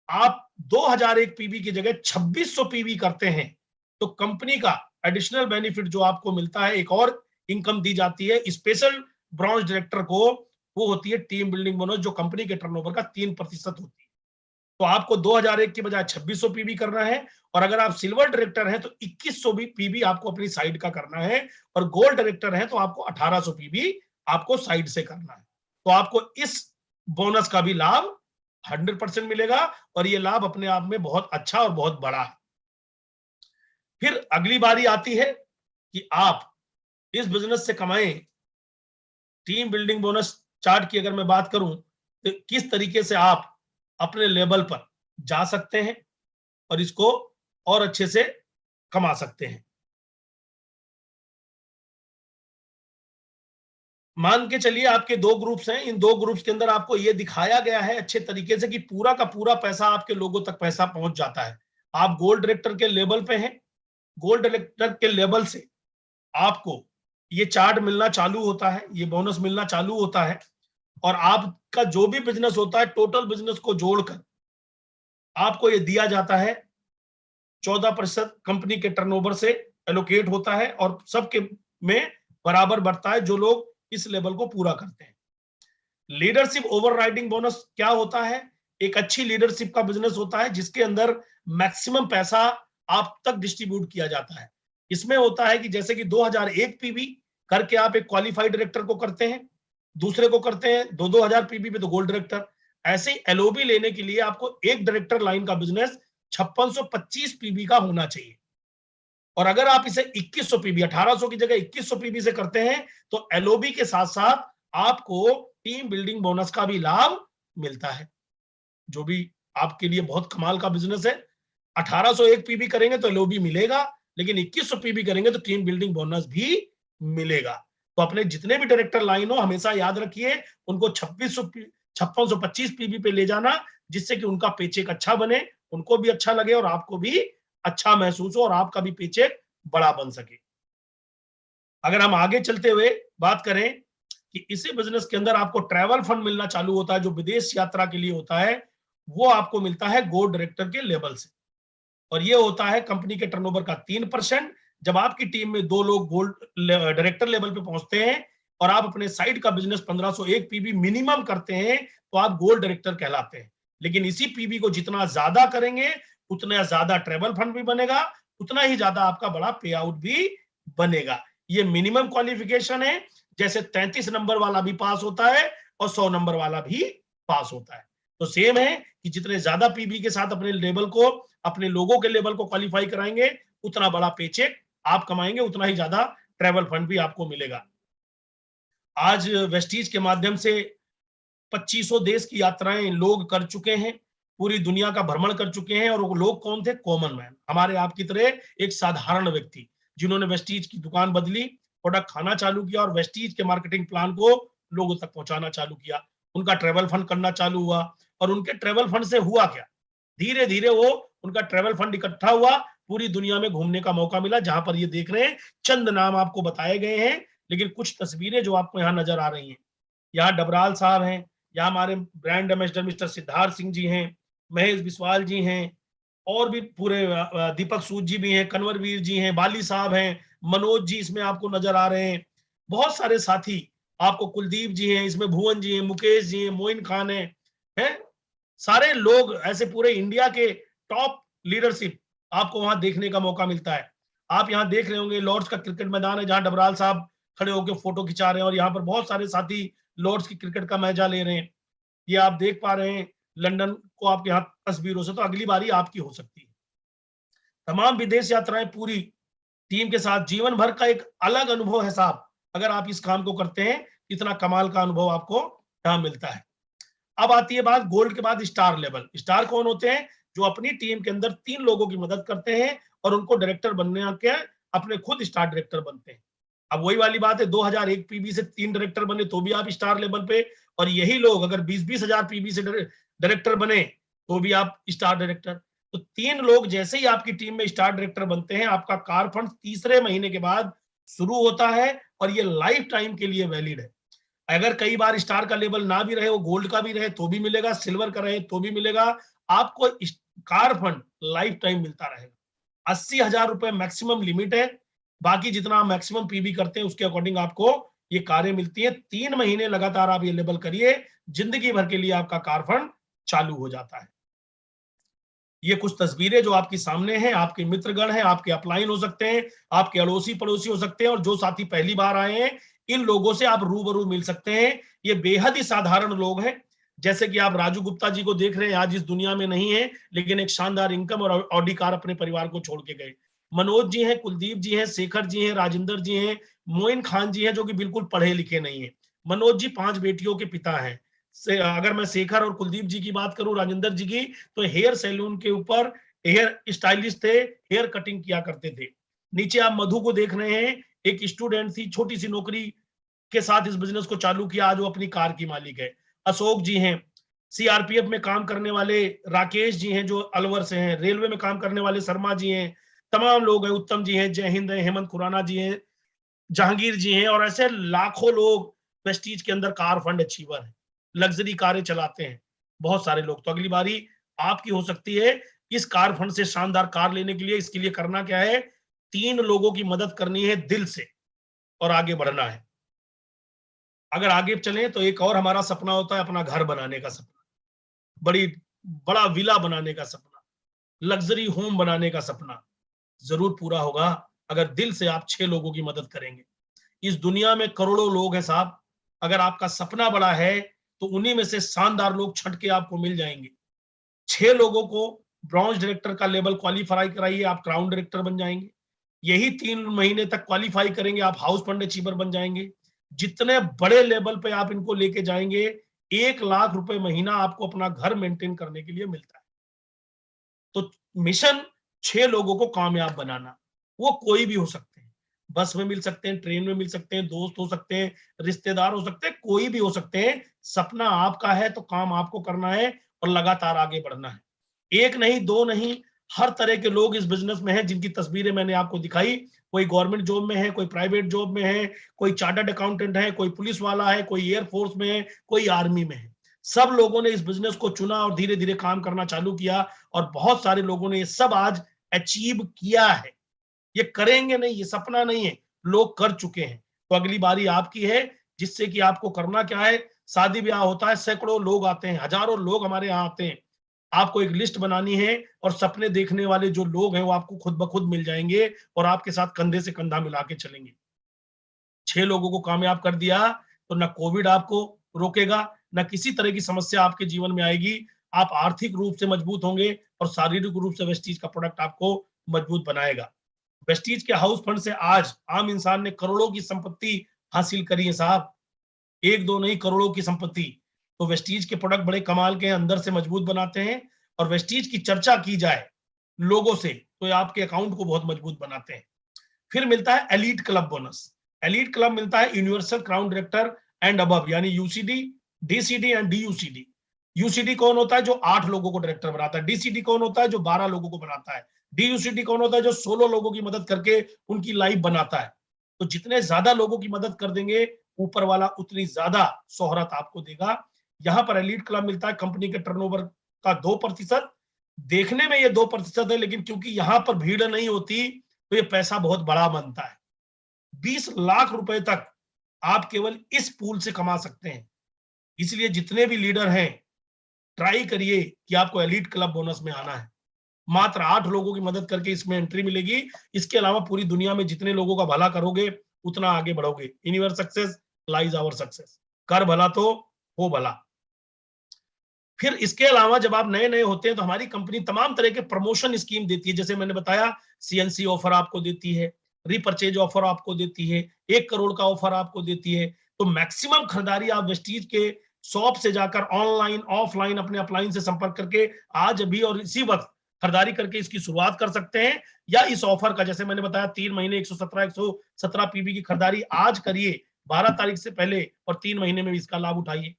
आप 2001 पीबी की जगह 2600 पीबी करते हैं, तो कंपनी का एडिशनल बेनिफिट जो आपको मिलता है, एक और इनकम दी जाती है स्पेशल ब्रॉन्ज डायरेक्टर को, वो होती है टीम बिल्डिंग बोनस, जो कंपनी के टर्नओवर का 3% होती है। तो आपको 2001 की बजाय 2600 पीबी करना है, और अगर आप सिल्वर डायरेक्टर हैं तो 2100 भी पीबी आपको अपनी साइड का करना है, और गोल्ड डायरेक्टर हैं तो आपको 1800 पीबी आपको साइड से करना है। तो आपको इस बोनस का भी लाभ 100% मिलेगा, और ये लाभ अपने आप में बहुत अच्छा और बहुत बड़ा है। फिर अगली बारी आती है कि आप इस बिजनेस से कमाएं। टीम बिल्डिंग बोनस चार्ट की अगर मैं बात करूं, तो किस तरीके से आप अपने लेवल पर जा सकते हैं और इसको और अच्छे से कमा सकते हैं। मान के चलिए आपके दो ग्रुप्स हैं, इन दो ग्रुप्स के अंदर आपको यह दिखाया गया है अच्छे तरीके से कि पूरा का पूरा पैसा आपके लोगों तक पैसा पहुंच जाता है। आप गोल्ड डायरेक्टर के लेवल पे हैं, गोल्ड डायरेक्टर के लेवल से आपको ये चार्ट मिलना चालू होता है, ये बोनस मिलना चालू होता है, और आपका जो भी बिजनेस होता है, टोटल बिजनेस को जोड़कर आपको ये दिया जाता है। 14% कंपनी के टर्नओवर से एलोकेट होता है, और सबके में बराबर बढ़ता है जो लोग इस लेवल को पूरा करते हैं। लीडरशिप ओवरराइडिंग बोनस क्या होता है? एक अच्छी लीडरशिप का बिजनेस होता है जिसके अंदर मैक्सिमम पैसा आप तक डिस्ट्रीब्यूट किया जाता है। इसमें होता है कि जैसे कि 2001 पीबी करके आप एक क्वालिफाइड डायरेक्टर को करते हैं, दूसरे को करते हैं 2-2000 पीबी पे तो गोल्ड डायरेक्टर। ऐसे ही एलओबी लेने के लिए आपको एक डायरेक्टर लाइन का बिजनेस 5625 पीबी का होना चाहिए, और अगर आप इसे 2100 पीबी, 1800 की जगह 2100 पीबी से करते हैं, तो एलओबी के साथ साथ आपको टीम बिल्डिंग बोनस का भी लाभ मिलता है, जो भी आपके लिए बहुत कमाल का बिजनेस है। 1801 पीबी करेंगे तो एलओबी मिलेगा, लेकिन 2100 पीबी करेंगे तो टीम बिल्डिंग बोनस भी मिलेगा। तो अपने जितने भी डायरेक्टर लाइन हो, हमेशा याद रखिए उनको 5625 पीबी पे ले जाना, जिससे कि उनका पेचेक अच्छा बने, उनको भी अच्छा लगे और आपको भी अच्छा महसूस हो, और आपका भी पेचेक बड़ा बन सके। अगर हम आगे चलते हुए बात करें कि इसी बिजनेस के अंदर आपको ट्रैवल फंड मिलना चालू होता है, जो विदेश यात्रा के लिए होता है, वो आपको मिलता है गोल्ड डायरेक्टर के लेवल से, और ये होता है कंपनी के टर्नओवर का 3%। जब आपकी टीम में दो लोग गोल्ड डायरेक्टर लेवल पे पहुंचते हैं, और आप अपने साइड का बिजनेस 1501 पीबी मिनिमम करते हैं तो आप गोल्ड डायरेक्टर कहलाते हैं। लेकिन इसी पीबी को जितना ज्यादा करेंगे उतना ज्यादा ट्रेवल फंड भी बनेगा, उतना ही ज्यादा आपका बड़ा पे आउट भी बनेगा। ये मिनिमम क्वालिफिकेशन है। जैसे 33 नंबर वाला भी पास होता है और 100 नंबर वाला भी पास होता है। तो सेम है कि जितने ज्यादा पीबी के साथ अपने लेवल को, अपने लोगों के लेवल को क्वालिफाई कराएंगे, उतना बड़ा पेचेक आप कमाएंगे, उतना ही ज्यादा ट्रेवल फंड भी आपको मिलेगा। आज वेस्टीज के माध्यम से 2500 देश की यात्राएं लोग कर चुके हैं, पूरी दुनिया का भ्रमण कर चुके हैं। और वो लोग कौन थे? कॉमन मैन, हमारे आपकी तरह एक साधारण व्यक्ति, जिन्होंने वेस्टीज की दुकान बदली, प्रोडक्ट खाना चालू किया और वेस्टीज के मार्केटिंग प्लान को लोगों तक पहुंचाना चालू किया। उनका ट्रेवल फंड करना चालू हुआ और उनके ट्रेवल फंड से हुआ क्या? धीरे धीरे वो उनका ट्रेवल फंड इकट्ठा हुआ, पूरी दुनिया में घूमने का मौका मिला। जहां पर ये देख रहे हैं चंद नाम आपको बताए गए हैं, लेकिन कुछ तस्वीरें जो आपको यहाँ नजर आ रही हैं, यहाँ डबराल साहब हैं, यहाँ हमारे brand ambassador mister Siddharth Singh ji हैं, महेश बिस्वाल जी हैं, और भी पूरे दीपक सूद जी भी हैं, कन्वरवीर जी हैं, बाली साहब हैं, मनोज जी इसमें आपको नजर आ रहे हैं, बहुत सारे साथी आपको, कुलदीप जी हैं इसमें, भुवन जी हैं, मुकेश जी हैं, मोइन खान हैं, सारे लोग ऐसे पूरे इंडिया के टॉप लीडरशिप आपको वहां देखने का मौका मिलता है। आप यहाँ देख रहे होंगे लॉर्ड्स का क्रिकेट मैदान है, जहां डबराल साहब खड़े होकर फोटो खिंचा रहे हैं और यहाँ पर बहुत सारे साथी लॉर्ड्स की क्रिकेट का मजा ले रहे हैं। ये आप देख पा रहे हैं लंदन को आपके यहाँ तस्वीरों से। तो अगली बारी आपकी हो सकती है। तमाम विदेश यात्राएं पूरी टीम के साथ, जीवन भर का एक अलग अनुभव है साहब। अगर आप इस काम को करते हैं, इतना कमाल का अनुभव आपको यहाँ मिलता है। अब आती है बात गोल्ड के बाद स्टार लेवल। स्टार कौन होते हैं? जो अपनी टीम के अंदर 3 लोगों की मदद करते हैं और उनको डायरेक्टर बनने के अपने खुद स्टार डायरेक्टर बनते हैं। अब वही वाली बात है, 2001 पीबी से 3 डायरेक्टर बने तो भी आप स्टार लेवल पे, और यही लोग अगर 20-20 हजार पीबी से डायरेक्टर बने तो भी आप स्टार डायरेक्टर। तो 3 लोग जैसे ही आपकी टीम में स्टार डायरेक्टर बनते हैं, आपका कार फंड तीसरे महीने के बाद शुरू होता है और ये लाइफ टाइम के लिए वैलिड है। अगर कई बार स्टार का लेवल ना भी रहे, वो गोल्ड का भी रहे तो भी मिलेगा, सिल्वर का रहे तो भी मिलेगा, आपको कार फंड लाइफ टाइम मिलता रहेगा। 80,000 रुपए मैक्सिमम लिमिट है, बाकी जितना आप मैक्सिमम पीबी करते हैं उसके अकॉर्डिंग आपको ये कारें मिलती हैं। 3 महीने लगातार आप ये लेवल करिए, जिंदगी भर के लिए आपका कार फंड चालू हो जाता है। ये कुछ तस्वीरें जो आपके सामने हैं, आपके मित्रगण हैं, आपके अपलाइन हो सकते हैं, आपके अड़ोसी पड़ोसी हो सकते हैं, और जो साथी पहली बार आए हैं इन लोगों से आप रूबरू मिल सकते हैं। ये बेहद ही साधारण लोग हैं। जैसे कि आप राजू गुप्ता जी को देख रहे हैं, आज इस दुनिया में नहीं है, लेकिन एक शानदार इनकम और ऑडी कार अपने परिवार को छोड़ के गए। मनोज जी हैं, कुलदीप जी हैं, शेखर जी हैं, राजेंद्र जी हैं, मोइन खान जी हैं, जो कि बिल्कुल पढ़े लिखे नहीं है। मनोज जी 5 बेटियों के पिता हैं। अगर मैं शेखर और कुलदीप जी की बात करूं, राजेंद्र जी की, तो हेयर सैलून के ऊपर हेयर स्टाइलिस्ट थे, हेयर कटिंग किया करते थे। नीचे आप मधु को देख रहे हैं, एक स्टूडेंट थी, छोटी सी नौकरी के साथ इस बिजनेस को चालू किया, आज वो अपनी कार की मालिक है। अशोक जी हैं, सीआरपीएफ में काम करने वाले राकेश जी हैं जो अलवर से हैं, रेलवे में काम करने वाले शर्मा जी हैं, तमाम लोग हैं, उत्तम जी हैं, जय हिंद है, हेमंत खुराना जी हैं, जहांगीर जी हैं, और ऐसे लाखों लोग प्रेस्टीज के अंदर कार फंड अचीवर है, लग्जरी कारें चलाते हैं बहुत सारे लोग। तो अगली बारी आपकी हो सकती है इस कार फंड से शानदार कार लेने के लिए। इसके लिए करना क्या है? 3 लोगों की मदद करनी है दिल से और आगे बढ़ना है। अगर आगे चले तो एक और हमारा सपना होता है अपना घर बनाने का सपना, बड़ी बड़ा विला बनाने का सपना, लग्जरी होम बनाने का सपना जरूर पूरा होगा अगर दिल से आप 6 लोगों की मदद करेंगे। इस दुनिया में करोड़ों लोग हैं साहब, अगर आपका सपना बड़ा है तो उन्हीं में से शानदार लोग छट के आपको मिल जाएंगे। 6 लोगों को ब्रॉन्ज डायरेक्टर का लेवल क्वालिफाई कराइए, आप क्राउन डायरेक्टर बन जाएंगे। यही 3 महीने तक क्वालिफाई करेंगे, आप हाउस फंड अचीवर बन जाएंगे। जितने बड़े लेवल पे आप इनको लेके जाएंगे, 1 लाख रुपए महीना आपको अपना घर मेंटेन करने के लिए मिलता है। तो मिशन 6 लोगों को कामयाब बनाना, वो कोई भी हो सकते हैं, बस में मिल सकते हैं, ट्रेन में मिल सकते हैं, दोस्त हो सकते हैं, रिश्तेदार हो सकते हैं, कोई भी हो सकते हैं। सपना आपका है तो काम आपको करना है और लगातार आगे बढ़ना है। एक नहीं, 2 नहीं, हर तरह के लोग इस बिजनेस में हैं जिनकी तस्वीरें मैंने आपको दिखाई। कोई गवर्नमेंट जॉब में है, कोई प्राइवेट जॉब में है, कोई चार्टर्ड अकाउंटेंट है, कोई पुलिस वाला है, कोई एयरफोर्स में है, कोई आर्मी में है। सब लोगों ने इस बिजनेस को चुना और धीरे धीरे काम करना चालू किया, और बहुत सारे लोगों ने ये सब आज अचीव किया है। ये करेंगे नहीं, ये सपना नहीं है, लोग कर चुके हैं। तो अगली बारी आपकी है जिससे कि आपको करना क्या है, शादी ब्याह होता है, सैकड़ों लोग आते हैं, हजारों लोग हमारे यहाँ आते हैं। आपको एक लिस्ट बनानी है और सपने देखने वाले जो लोग हैं वो आपको खुद ब खुद मिल जाएंगे और आपके साथ कंधे से कंधा मिला के चलेंगे। 6 लोगों को कामयाब कर दिया तो ना कोविड आपको रोकेगा, ना किसी तरह की समस्या आपके जीवन में आएगी। आप आर्थिक रूप से मजबूत होंगे और शारीरिक रूप से वेस्टीज का प्रोडक्ट आपको मजबूत बनाएगा। वेस्टीज के हाउस फंड से आज आम इंसान ने करोड़ों की संपत्ति हासिल करी है साहब, एक दो नहीं, करोड़ों की संपत्ति। तो वेस्टीज के प्रोडक्ट बड़े कमाल के हैं, अंदर से मजबूत बनाते हैं। और वेस्टीज की चर्चा की जाए लोगों से तो ये आपके अकाउंट को बहुत मजबूत बनाते हैं। फिर मिलता है elite club bonus. Elite club मिलता है universal crown director and above, यानी यूसीडी, डीसीडी एंड डीयूसीडी। यूसीडी कौन होता है, जो 8 लोगों को डायरेक्टर बनाता है। डीसीडी कौन होता है, जो 12 लोगों को बनाता है। डीयूसीडी कौन होता है, जो 16 लोगों की मदद करके उनकी लाइफ बनाता है। तो जितने ज्यादा लोगों की मदद कर देंगे ऊपर वाला उतनी ज्यादा शोहरत आपको देगा। यहां पर एलीट क्लब मिलता है कंपनी के टर्नओवर का 2%। देखने में ये 2% है, लेकिन क्योंकि यहां पर भीड़ नहीं होती तो ये पैसा बहुत बड़ा बनता है। 20 लाख रुपए तक आप केवल इस पूल से कमा सकते हैं। इसलिए जितने भी लीडर हैं, ट्राई करिए कि आपको एलीट क्लब बोनस में आना है। मात्र 8 लोगों की मदद करके इसमें एंट्री मिलेगी। इसके अलावा पूरी दुनिया में जितने लोगों का भला करोगे उतना आगे बढ़ोगे। In your success lies our success. कर भला तो हो भला। फिर इसके अलावा जब आप नए नए होते हैं तो हमारी कंपनी तमाम तरह के प्रमोशन स्कीम देती है। जैसे मैंने बताया, सीएनसी ऑफर आपको देती है, रिपर्चेज ऑफर आपको देती है, 1 करोड़ का ऑफर आपको देती है। तो मैक्सिमम खरीदारी आप वेस्टीज के शॉप से जाकर ऑनलाइन ऑफलाइन अपने अपलाइन से संपर्क करके आज अभी और इसी वक्त खरीदारी करके इसकी शुरुआत कर सकते हैं। या इस ऑफर का, जैसे मैंने बताया, 3 महीने 117 पीबी की खरीदारी आज करिए 12 तारीख से पहले और 3 महीने में इसका लाभ उठाइए।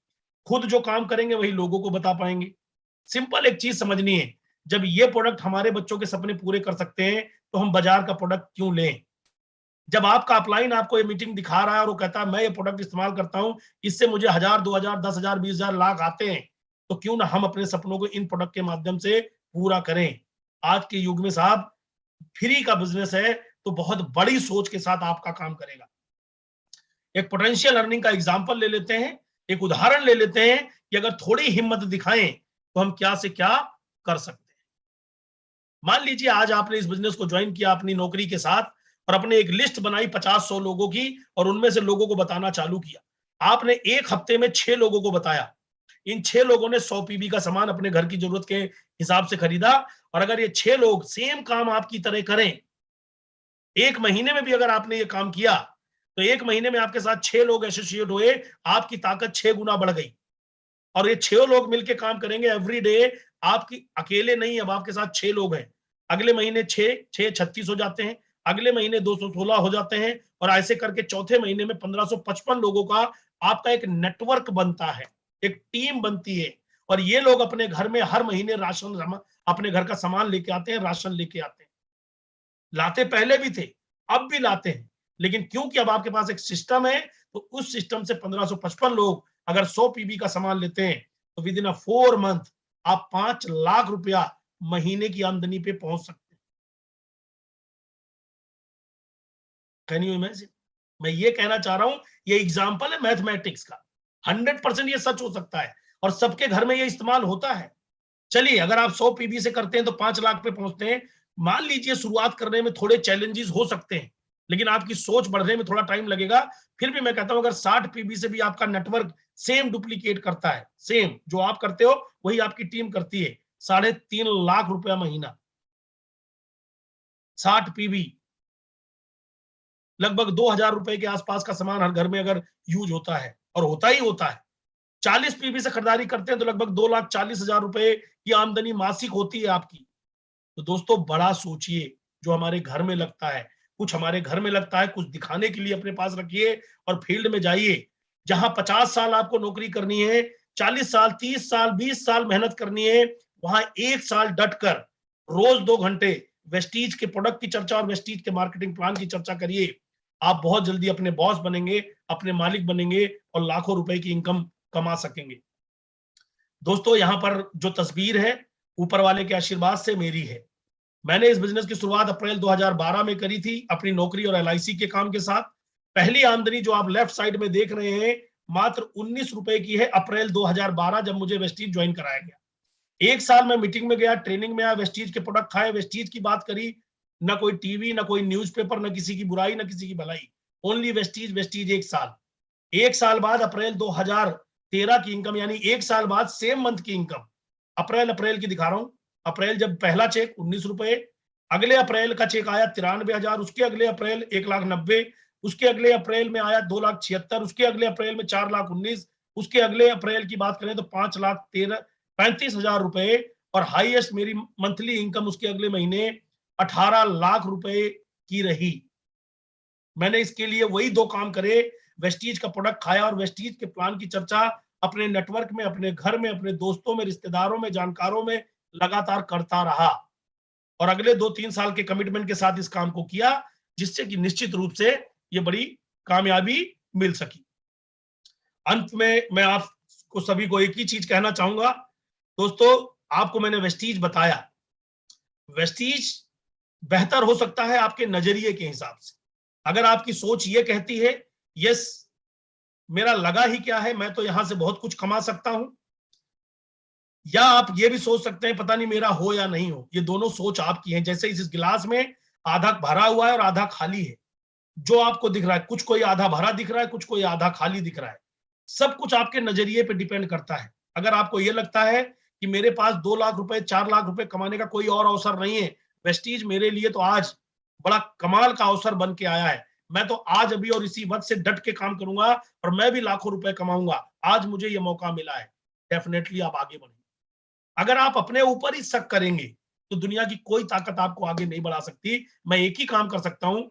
खुद जो काम करेंगे वही लोगों को बता पाएंगे। सिंपल एक चीज समझनी है, जब ये प्रोडक्ट हमारे बच्चों के सपने पूरे कर सकते हैं तो हम बाजार का प्रोडक्ट क्यों लें। जब आपका अपलाइन आपको ये मीटिंग दिखा रहा है और वो कहता है मैं ये प्रोडक्ट इस्तेमाल करता हूं, इससे मुझे 1000, 2000, 10,000, 20,000 लाख आते हैं, तो क्यों ना हम अपने सपनों को इन प्रोडक्ट के माध्यम से पूरा करें। आज के युग में साहब फ्री का बिजनेस है तो बहुत बड़ी सोच के साथ आपका काम करेगा। एक पोटेंशियल अर्निंग का एग्जांपल ले लेते हैं, एक उदाहरण ले लेते हैं कि अगर थोड़ी हिम्मत दिखाएं तो हम क्या से क्या कर सकते हैं। मान लीजिए आज आपने इस बिजनेस को ज्वाइन किया अपनी नौकरी के साथ और अपने एक लिस्ट बनाई 50-100 लोगों की और उनमें से लोगों को बताना चालू किया। आपने एक हफ्ते में 6 लोगों को बताया। इन 6 लोगों ने 100 पीबी का सामान अपने घर की जरूरत के हिसाब से खरीदा। और अगर ये 6 लोग सेम काम आपकी तरह करें, 1 महीने में भी अगर आपने ये काम किया तो 1 महीने में आपके साथ 6 लोग एसोसिएट हुए, आपकी ताकत 6 गुना बढ़ गई। और ये 6 लोग मिलकर काम करेंगे एवरी डे। आपकी अकेले नहीं, अब आपके साथ 6 लोग हैं। अगले महीने 6 6 36 हो जाते हैं, अगले महीने 216 हो जाते हैं और ऐसे करके चौथे महीने में 1555 लोगों का आपका एक नेटवर्क बनता है, एक टीम बनती है। और ये लोग अपने घर में हर महीने राशन, अपने घर का सामान लेके आते हैं, राशन लेके आते हैं। लाते पहले भी थे, अब भी लाते हैं, लेकिन क्योंकि अब आपके पास एक सिस्टम है तो उस सिस्टम से 1555 लोग अगर 100 पीबी का सामान लेते हैं तो विद इन अ 4 मंथ आप 5 लाख रुपया महीने की आमदनी पे पहुंच सकते हैं। Can you imagine? मैं ये कहना चाह रहा हूं, ये एग्जांपल है मैथमेटिक्स का। 100% ये सच हो सकता है और सबके घर में ये इस्तेमाल होता है। चलिए, अगर आप 100 पीबी से करते हैं तो 5 लाख पे पहुंचते हैं। मान लीजिए शुरुआत करने में थोड़े चैलेंजेस हो सकते हैं, लेकिन आपकी सोच बढ़ने में थोड़ा टाइम लगेगा। फिर भी मैं कहता हूं अगर 60 पीबी से भी आपका नेटवर्क सेम डुप्लीकेट करता है, सेम जो आप करते हो वही आपकी टीम करती है, 3.5 लाख रुपया महीना। 60 पीबी लगभग 2,000 रुपए के आसपास का सामान हर घर में अगर यूज होता है, और होता ही होता है। 40 पीबी से खरीदारी करते हैं तो लगभग 2,40,000 रुपए की आमदनी मासिक होती है आपकी। तो दोस्तों बड़ा सोचिए, जो हमारे घर में लगता है, कुछ हमारे घर में लगता है, कुछ दिखाने के लिए अपने पास रखिए और फील्ड में जाइए। जहां 50 साल आपको नौकरी करनी है, 40 साल, 30 साल, 20 साल मेहनत करनी है, वहां 1 साल डटकर रोज 2 घंटे वेस्टीज के प्रोडक्ट की चर्चा और वेस्टीज के मार्केटिंग प्लान की चर्चा करिए। आप बहुत जल्दी अपने बॉस बनेंगे, अपने मालिक बनेंगे और लाखों रुपए की इनकम कमा सकेंगे। दोस्तों यहां पर जो तस्वीर है ऊपर वाले के आशीर्वाद से मेरी है। मैंने इस बिजनेस की शुरुआत अप्रैल 2012 में करी थी अपनी नौकरी और एलआईसी के काम के साथ। पहली आमदनी जो आप लेफ्ट साइड में देख रहे हैं मात्र 19 रुपए की है, अप्रैल 2012 जब मुझे वेस्टीज ज्वाइन कराया गया। एक साल में मीटिंग में गया, ट्रेनिंग में आया, वेस्टीज के प्रोडक्ट खाए, वेस्टीज की बात करी, ना कोई टीवी, ना कोई न्यूज़पेपर, ना किसी की बुराई, ना किसी की भलाई, ओनली वेस्टीज वेस्टीज। एक साल बाद अप्रैल 2013 की इनकम, यानी एक साल बाद सेम मंथ की इनकम, अप्रैल की दिखा रहा हूं। अप्रैल जब पहला चेक 19 रुपए, अगले अप्रैल का चेक आया 93,000, उसके अगले अप्रैल 1,90,000, उसके अगले अप्रैल में आया 2,76,000, उसके अगले अप्रैल में 4,19,000, उसके अगले अप्रैल की बात करें तो 5,35,000 रुपए, और हाईएस्ट मेरी मंथली इनकम उसके अगले महीने 18 लाख रुपए की रही। मैंने इसके लिए वही दो काम करे, वेस्टीज का प्रोडक्ट खाया और वेस्टीज के प्लान की चर्चा अपने नेटवर्क में, अपने घर में, अपने दोस्तों में, रिश्तेदारों में, जानकारों में लगातार करता रहा, और अगले 2-3 साल के कमिटमेंट के साथ इस काम को किया, जिससे कि निश्चित रूप से ये बड़ी कामयाबी मिल सकी। अंत में मैं आपको सभी को एक ही चीज कहना चाहूंगा दोस्तों, आपको मैंने वेस्टीज बताया, वेस्टीज बेहतर हो सकता है आपके नजरिए के हिसाब से। अगर आपकी सोच ये कहती है यस मेरा लगा ही क्या है, मैं तो यहां से बहुत कुछ कमा सकता हूं, या आप ये भी सोच सकते हैं पता नहीं मेरा हो या नहीं हो, ये दोनों सोच आपकी है। जैसे इस गिलास में आधा भरा हुआ है और आधा खाली है, जो आपको दिख रहा है, कुछ कोई आधा भरा दिख रहा है, कुछ कोई आधा खाली दिख रहा है, सब कुछ आपके नजरिए पे डिपेंड करता है। अगर आपको ये लगता है कि मेरे पास 2 लाख रुपए 4 लाख रुपए कमाने का कोई और अवसर नहीं है, वेस्टीज मेरे लिए तो आज बड़ा कमाल का अवसर बन के आया है, मैं तो आज अभी और इसी वक्त से डट के काम करूंगा और मैं भी लाखों रुपए कमाऊंगा, आज मुझे ये मौका मिला है, डेफिनेटली आप आगे बढ़ेंगे। अगर आप अपने ऊपर ही शक करेंगे तो दुनिया की कोई ताकत आपको आगे नहीं बढ़ा सकती। मैं एक ही काम कर सकता हूं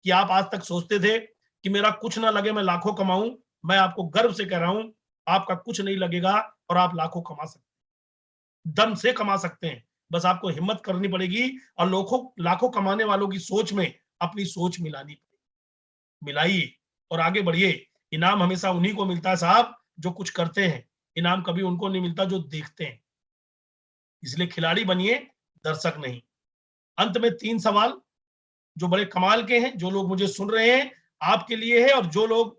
कि आप आज तक सोचते थे कि मेरा कुछ ना लगे मैं लाखों कमाऊं, मैं आपको गर्व से कह रहा हूं आपका कुछ नहीं लगेगा और आप लाखों कमा सकते हैं, दम से कमा सकते हैं। बस आपको हिम्मत करनी पड़ेगी और लाखों कमाने वालों की सोच में अपनी सोच मिलानी पड़ेगी। मिलाइए और आगे बढ़िए। इनाम हमेशा उन्हीं को मिलता है साहब जो कुछ करते हैं, इनाम कभी उनको नहीं मिलता जो देखते हैं। इसलिए खिलाड़ी बनिए, दर्शक नहीं। अंत में 3 सवाल जो बड़े कमाल के हैं, जो लोग मुझे सुन रहे हैं आपके लिए है, और जो लोग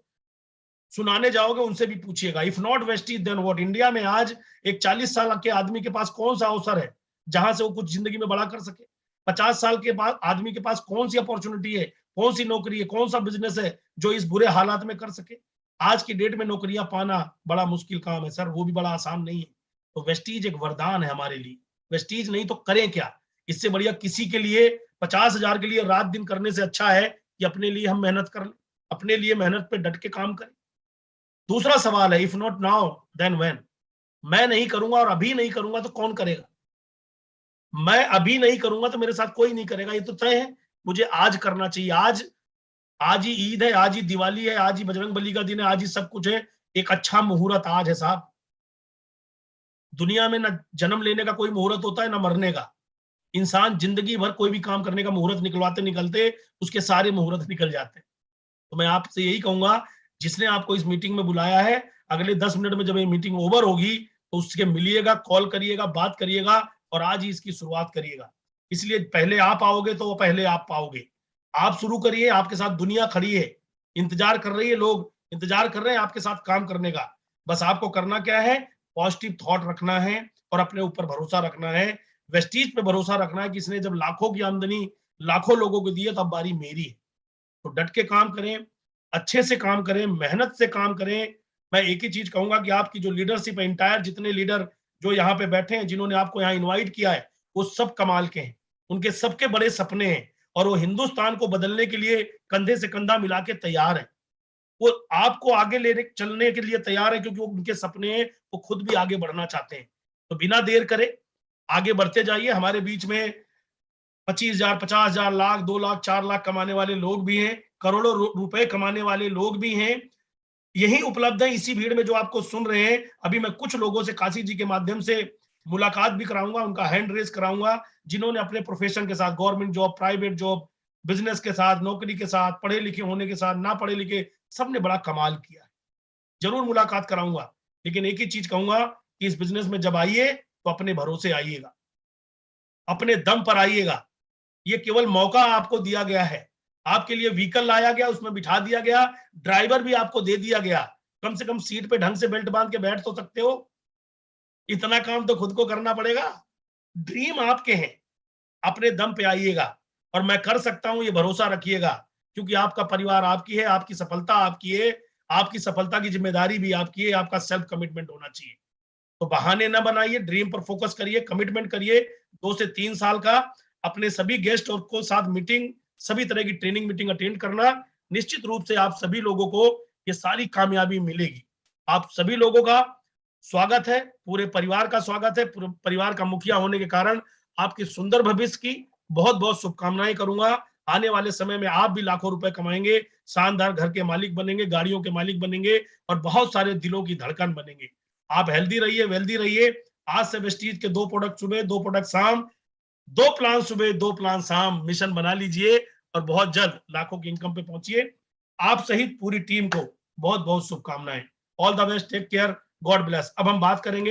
सुनाने जाओगे उनसे भी पूछिएगा। If not vestiges then what? India में आज एक 40 साल के आदमी के पास कौन सा अवसर है जहां से वो कुछ जिंदगी में बड़ा कर सके? 50 साल के बाद आदमी के पास कौन सी अपॉर्चुनिटी है, कौन सी नौकरी है, कौन सा बिजनेस है जो इस बुरे हालात में कर सके? आज की डेट में नौकरियां पाना बड़ा मुश्किल काम है सर, वो भी बड़ा आसान नहीं है। तो वेस्टीज एक वरदान है हमारे लिए। वेस्टीज नहीं तो करें क्या? इससे बढ़िया किसी के लिए 50,000 के लिए रात दिन करने से अच्छा है कि अपने लिए हम मेहनत कर लें, अपने लिए मेहनत पे डट के काम करें। दूसरा सवाल है, if not now then when? मैं नहीं करूंगा और अभी नहीं करूंगा तो कौन करेगा? मैं अभी नहीं करूंगा तो मेरे साथ कोई नहीं करेगा, ये तो तय है। मुझे आज करना चाहिए। आज आज ही ईद है, आज ही दिवाली है, आज ही बजरंगबली का दिन है, आज ही सब कुछ है। एक अच्छा मुहूर्त आज है साहब। दुनिया में ना जन्म लेने का कोई मुहूर्त होता है ना मरने का। इंसान जिंदगी भर कोई भी काम करने का मुहूर्त निकलवाते निकलते उसके सारे मुहूर्त निकल जाते हैं। तो मैं आपसे यही कहूंगा, जिसने आपको इस मीटिंग में बुलाया है, अगले 10 मिनट में जब ये मीटिंग ओवर होगी तो उससे मिलिएगा, कॉल करिएगा, बात करिएगा और आज ही इसकी शुरुआत करिएगा। इसलिए पहले आप आओगे तो वो पहले आप पाओगे। आप शुरू करिए, आपके साथ दुनिया खड़ी है, इंतजार कर रही है, लोग इंतजार कर रहे हैं आपके साथ काम करने का। बस आपको करना क्या है? पॉजिटिव थॉट रखना है और अपने ऊपर भरोसा रखना है। वेस्टीज पे भरोसा रखना है कि इसने जब लाखों की आमदनी लाखों लोगों को दी है, तब बारी मेरी है। तो डट के काम करें, अच्छे से काम करें, मेहनत से काम करें। मैं एक ही चीज कहूंगा कि आपकी जो लीडरशिप है, इंटायर जितने लीडर जो यहाँ पे बैठे हैं, जिन्होंने आपको यहाँ इनवाइट किया है, वो सब कमाल के हैं। उनके सबके बड़े सपने हैं और वो हिंदुस्तान को बदलने के लिए कंधे से कंधा मिला के तैयार है। वो आपको आगे लेने चलने के लिए तैयार है, क्योंकि वो उनके सपने हैं, वो खुद भी आगे बढ़ना चाहते हैं। तो बिना देर करे आगे बढ़ते जाइए। हमारे बीच में 25,000, 50,000, लाख, 2 लाख, 4 लाख कमाने वाले लोग भी हैं, करोड़ों रुपए कमाने वाले लोग भी हैं। यही उपलब्ध है इसी भीड़ में जो आपको सुन रहे हैं। अभी मैं कुछ लोगों से काशी जी के माध्यम से मुलाकात भी कराऊंगा, उनका हैंड रेस कराऊंगा, जिन्होंने अपने प्रोफेशन के साथ, government job, private job, business के साथ, नौकरी के साथ, पढ़े लिखे होने के साथ, ना पढ़े लिखे, सबने बड़ा कमाल किया है। जरूर मुलाकात कराऊंगा, लेकिन एक ही चीज कहूंगा कि इस बिजनेस में जब आइए तो अपने भरोसे आइएगा, अपने दम पर आइएगा। ये केवल मौका आपको दिया गया है। आपके लिए व्हीकल लाया गया, उसमें बिठा दिया गया, ड्राइवर भी आपको दे दिया गया, कम से कम सीट पे ढंग से बेल्ट बांध के बैठ तो सकते हो। इतना काम तो खुद को करना पड़ेगा। ड्रीम आपके हैं, अपने दम पे आइएगा और मैं कर सकता हूं ये भरोसा रखिएगा, क्योंकि आपका परिवार आपकी है, आपकी सफलता आपकी है, आपकी सफलता की जिम्मेदारी भी आपकी है, आपका सेल्फ कमिटमेंट होना चाहिए। तो बहाने ना बनाइए, ड्रीम पर फोकस करिए, कमिटमेंट करिए। 2 से 3 साल का अपने सभी गेस्ट और को साथ मीटिंग, सभी तरह की ट्रेनिंग मीटिंग अटेंड करना। निश्चित रूप से आप सभी लोगों को ये सारी कामयाबी मिलेगी। आप सभी लोगों का स्वागत है, पूरे परिवार का स्वागत है। पूरे परिवार का मुखिया होने के कारण आपके सुंदर भविष्य की बहुत-बहुत शुभकामनाएं करूंगा। आने वाले समय में आप भी लाखों रुपए कमाएंगे, शानदार घर के मालिक बनेंगे, गाड़ियों के मालिक बनेंगे और बहुत सारे दिलों की धड़कन बनेंगे। आप हेल्दी रहिए, वेल्दी रहिए। आज से वेस्टीज के 2 प्रोडक्ट सुबह, 2 प्रोडक्ट शाम, 2 प्लान सुबह, 2 प्लान शाम मिशन बना लीजिए और बहुत जल्द लाखों की इनकम पे पहुंचिए। आप सहित पूरी टीम को बहुत बहुत शुभकामनाएं। All the best, take care, God bless. अब हम बात करेंगे